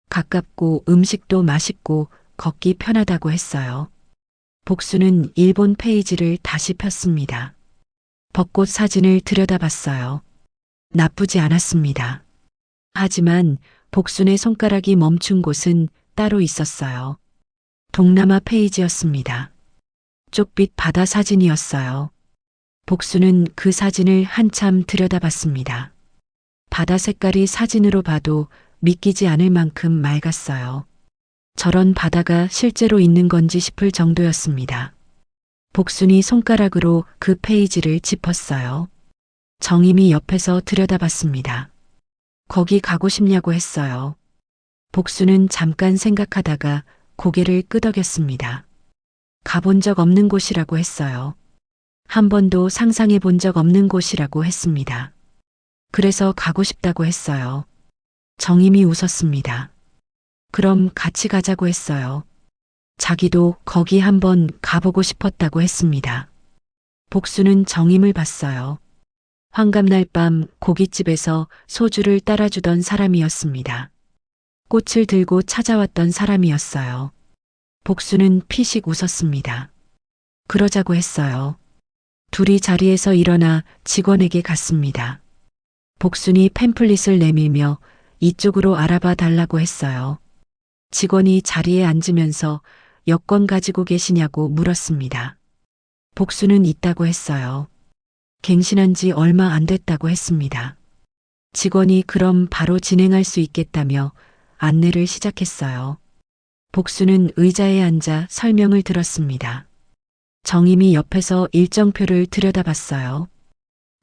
가깝고 음식도 맛있고 걷기 편하다고 했어요. 복수는 일본 페이지를 다시 폈습니다. 벚꽃 사진을 들여다봤어요. 나쁘지 않았습니다. 하지만 복순의 손가락이 멈춘 곳은 따로 있었어요. 동남아 페이지였습니다. 쪽빛 바다 사진이었어요. 복수는 그 사진을 한참 들여다봤습니다. 바다 색깔이 사진으로 봐도 믿기지 않을 만큼 맑았어요. 저런 바다가 실제로 있는 건지 싶을 정도였습니다. 복순이 손가락으로 그 페이지를 짚었어요. 정임이 옆에서 들여다봤습니다. 거기 가고 싶냐고 했어요. 복순은 잠깐 생각하다가 고개를 끄덕였습니다. 가본 적 없는 곳이라고 했어요. 한 번도 상상해 본 적 없는 곳이라고 했습니다. 그래서 가고 싶다고 했어요. 정임이 웃었습니다. 그럼 같이 가자고 했어요. 자기도 거기 한번 가보고 싶었다고 했습니다. 복수는 정임을 봤어요. 환갑날 밤 고깃집에서 소주를 따라주던 사람이었습니다. 꽃을 들고 찾아왔던 사람이었어요. 복수는 피식 웃었습니다. 그러자고 했어요. 둘이 자리에서 일어나 직원에게 갔습니다. 복순이 팸플릿을 내밀며 이쪽으로 알아봐 달라고 했어요. 직원이 자리에 앉으면서 여권 가지고 계시냐고 물었습니다. 복수는 있다고 했어요. 갱신한 지 얼마 안 됐다고 했습니다. 직원이 그럼 바로 진행할 수 있겠다며 안내를 시작했어요. 복수는 의자에 앉아 설명을 들었습니다. 정임이 옆에서 일정표를 들여다봤어요.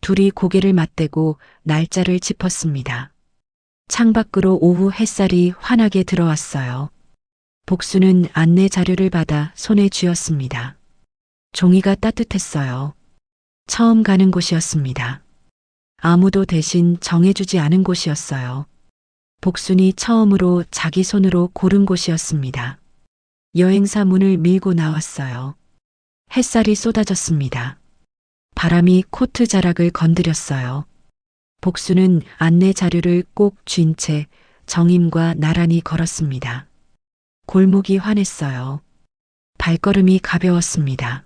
둘이 고개를 맞대고 날짜를 짚었습니다. 창밖으로 오후 햇살이 환하게 들어왔어요. 복수는 안내 자료를 받아 손에 쥐었습니다. 종이가 따뜻했어요. 처음 가는 곳이었습니다. 아무도 대신 정해주지 않은 곳이었어요. 복순이 처음으로 자기 손으로 고른 곳이었습니다. 여행사 문을 밀고 나왔어요. 햇살이 쏟아졌습니다. 바람이 코트 자락을 건드렸어요. 복수는 안내 자료를 꼭 쥔 채 정임과 나란히 걸었습니다. 골목이 환했어요. 발걸음이 가벼웠습니다.